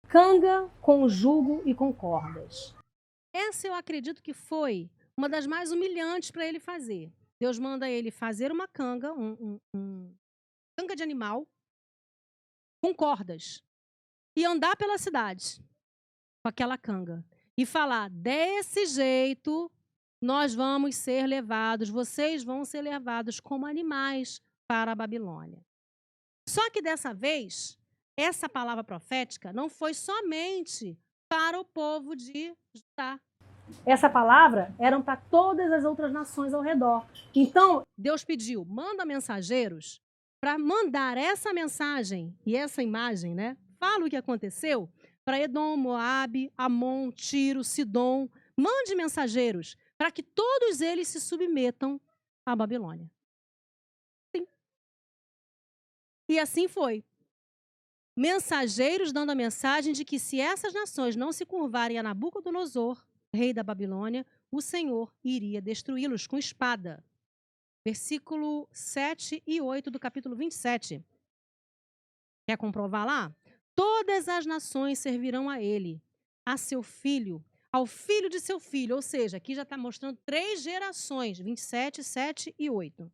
Canga com jugo e com cordas. Essa eu acredito que foi uma das mais humilhantes para ele fazer. Deus manda ele fazer uma canga, canga de animal, com cordas, e andar pela cidade com aquela canga. E falar: desse jeito, nós vamos ser levados, vocês vão ser levados como animais para a Babilônia. Só que dessa vez, essa palavra profética não foi somente para o povo de Judá. Essa palavra era para todas as outras nações ao redor. Então, Deus pediu: manda mensageiros para mandar essa mensagem e essa imagem, né? Fala o que aconteceu para Edom, Moabe, Amon, Tiro, Sidom, mande mensageiros para que todos eles se submetam à Babilônia. Sim. E assim foi. Mensageiros dando a mensagem de que se essas nações não se curvarem a Nabucodonosor, rei da Babilônia, o Senhor iria destruí-los com espada. Versículo 7 e 8 do capítulo 27. Quer comprovar lá? Todas as nações servirão a ele, a seu filho, ao filho de seu filho. Ou seja, aqui já está mostrando 3 gerações, 27, 7 e 8.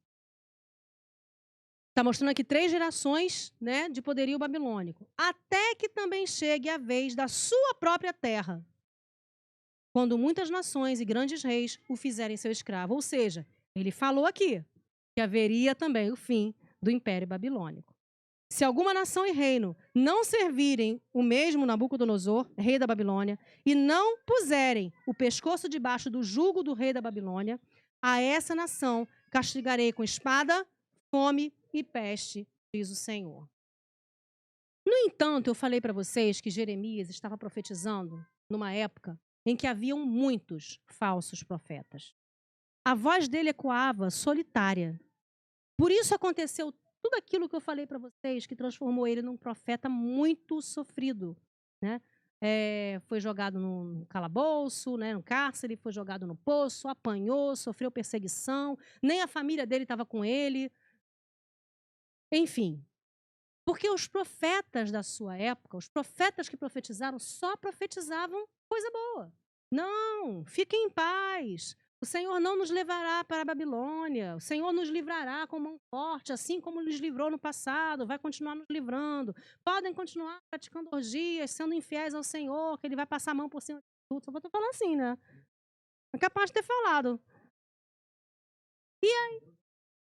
Está mostrando aqui 3 gerações, né, de poderio babilônico. Até que também chegue a vez da sua própria terra, quando muitas nações e grandes reis o fizerem seu escravo. Ou seja, ele falou aqui que haveria também o fim do Império Babilônico. Se alguma nação e reino não servirem o mesmo Nabucodonosor, rei da Babilônia, e não puserem o pescoço debaixo do jugo do rei da Babilônia, a essa nação castigarei com espada, fome e peste, diz o Senhor. No entanto, eu falei para vocês que Jeremias estava profetizando numa época em que haviam muitos falsos profetas. A voz dele ecoava solitária. Por isso aconteceu tudo aquilo que eu falei para vocês, que transformou ele num profeta muito sofrido, né? Foi jogado no calabouço, né, no cárcere, foi jogado no poço, apanhou, sofreu perseguição, nem a família dele estava com ele. Enfim, porque os profetas da sua época, os profetas que profetizaram, só profetizavam coisa boa. Não, fiquem em paz. O Senhor não nos levará para a Babilônia. O Senhor nos livrará com mão forte, assim como nos livrou no passado. Vai continuar nos livrando. Podem continuar praticando orgias, sendo infiéis ao Senhor, que Ele vai passar a mão por cima de tudo. Só vou falar assim, né? É capaz de ter falado. E aí?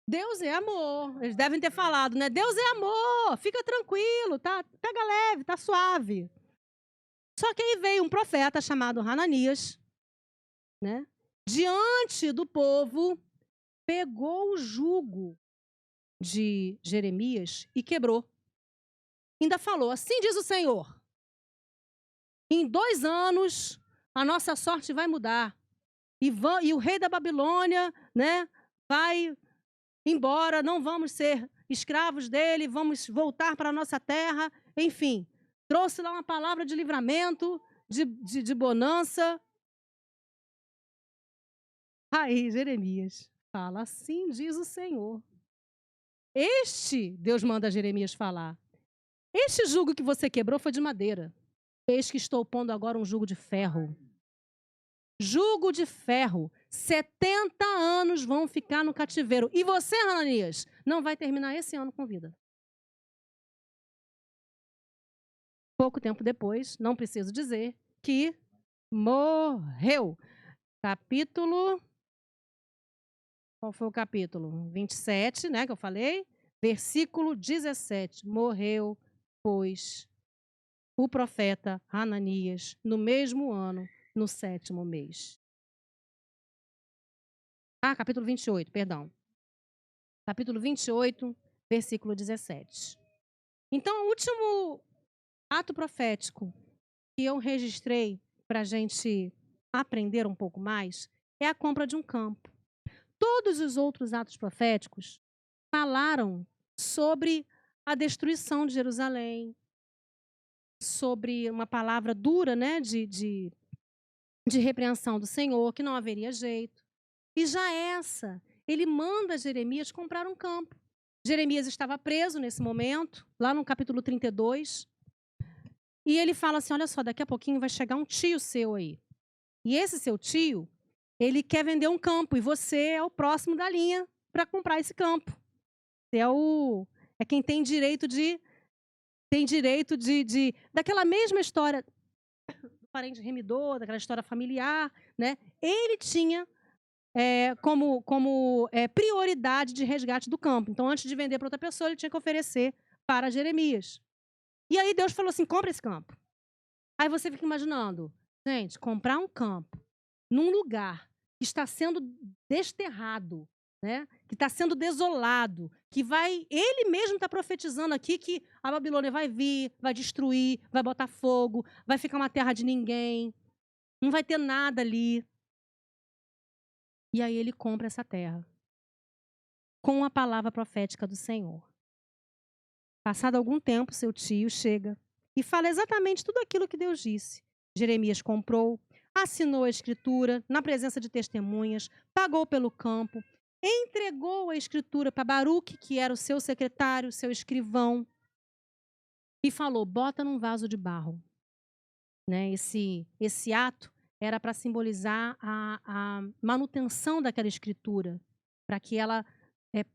Deus é amor. Eles devem ter falado, né? Deus é amor. Fica tranquilo, tá? Pega leve, tá suave. Só que aí veio um profeta chamado Hananias, né? Diante do povo, pegou o jugo de Jeremias e quebrou. Ainda falou, assim diz o Senhor, em 2 anos a nossa sorte vai mudar. E o rei da Babilônia, né, vai embora, não vamos ser escravos dele, vamos voltar para a nossa terra. Enfim, trouxe lá uma palavra de livramento, de bonança. Aí, Jeremias fala, assim diz o Senhor. Deus manda Jeremias falar, este jugo que você quebrou foi de madeira. Eis que estou pondo agora um jugo de ferro. Jugo de ferro. 70 anos vão ficar no cativeiro. E você, Hananias, não vai terminar esse ano com vida. Pouco tempo depois, não preciso dizer, que morreu. Capítulo... Qual foi o capítulo? 27, né, que eu falei. Versículo 17. Morreu, pois, o profeta Hananias, no mesmo ano, no 7º mês. Capítulo 28, perdão. Capítulo 28, versículo 17. Então, o último ato profético que eu registrei para a gente aprender um pouco mais é a compra de um campo. Todos os outros atos proféticos falaram sobre a destruição de Jerusalém, sobre uma palavra dura, né, de repreensão do Senhor, que não haveria jeito. E já essa, ele manda Jeremias comprar um campo. Jeremias estava preso nesse momento, lá no capítulo 32, e ele fala assim, olha só, daqui a pouquinho vai chegar um tio seu aí. E esse seu tio, ele quer vender um campo, e você é o próximo da linha para comprar esse campo. Você é quem tem direito daquela mesma história do parente remidor, daquela história familiar, né? Ele tinha como prioridade de resgate do campo. Então, antes de vender para outra pessoa, ele tinha que oferecer para Jeremias. E aí Deus falou assim, compra esse campo. Aí você fica imaginando, gente, comprar um campo num lugar que está sendo desterrado, né? Que está sendo desolado, ele mesmo está profetizando aqui que a Babilônia vai vir, vai destruir, vai botar fogo, vai ficar uma terra de ninguém. não vai ter nada ali. E aí ele compra essa terra com a palavra profética do Senhor. Passado algum tempo, seu tio chega e fala exatamente tudo aquilo que Deus disse. Jeremias comprou, assinou a escritura na presença de testemunhas, pagou pelo campo, entregou a escritura para Baruque, que era o seu secretário, seu escrivão, e falou: bota num vaso de barro. Né? Esse ato era para simbolizar a manutenção daquela escritura, para que ela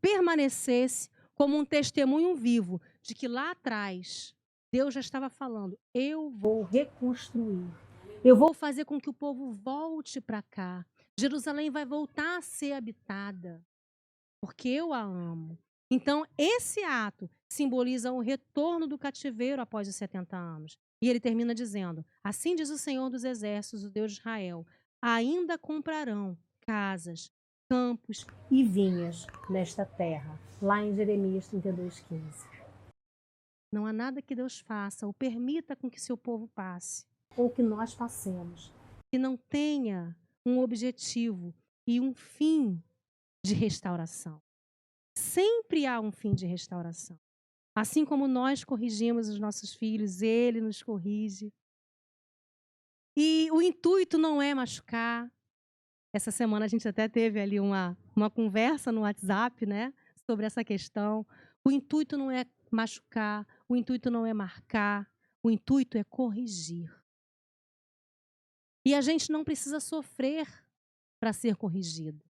permanecesse como um testemunho vivo de que lá atrás Deus já estava falando: eu vou reconstruir, eu vou fazer com que o povo volte para cá. Jerusalém vai voltar a ser habitada, porque eu a amo. Então, esse ato simboliza o retorno do cativeiro após os 70 anos. E ele termina dizendo: assim diz o Senhor dos Exércitos, o Deus de Israel, ainda comprarão casas, campos e vinhas nesta terra. Lá em Jeremias 32:15. Não há nada que Deus faça ou permita com que seu povo passe, ou que nós passemos, que não tenha um objetivo e um fim de restauração. Sempre há um fim de restauração. Assim como nós corrigimos os nossos filhos, ele nos corrige. E o intuito não é machucar. Essa semana a gente até teve ali uma conversa no WhatsApp, né, sobre essa questão. O intuito não é machucar, o intuito não é marcar, o intuito é corrigir. E a gente não precisa sofrer para ser corrigido.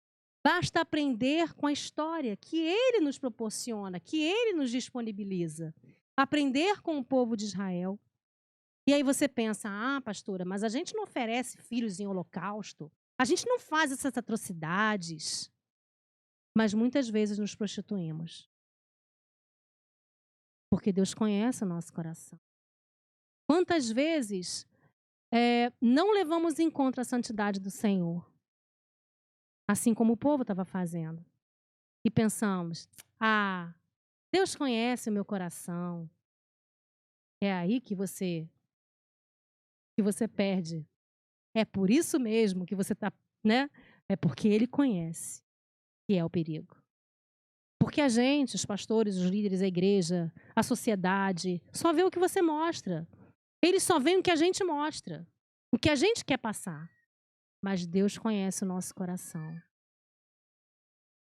Basta aprender com a história que ele nos proporciona, que ele nos disponibiliza. Aprender com o povo de Israel. E aí você pensa: ah, pastora, mas a gente não oferece filhos em holocausto. A gente não faz essas atrocidades. Mas muitas vezes nos prostituímos. Porque Deus conhece o nosso coração. Quantas vezes não levamos em conta a santidade do Senhor? Assim como o povo estava fazendo. E pensamos: ah, Deus conhece o meu coração. É aí que você perde. É por isso mesmo que você está, né? É porque ele conhece que é o perigo. Porque a gente, os pastores, os líderes, a igreja, a sociedade, só vê o que você mostra. Eles só veem o que a gente mostra. O que a gente quer passar. Mas Deus conhece o nosso coração.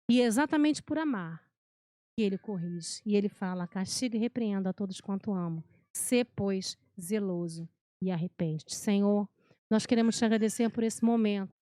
E é exatamente por amar que ele corrige. E ele fala: castiga e repreenda a todos quanto amo. Sê, pois, zeloso e arrepende-te. Senhor, nós queremos te agradecer por esse momento.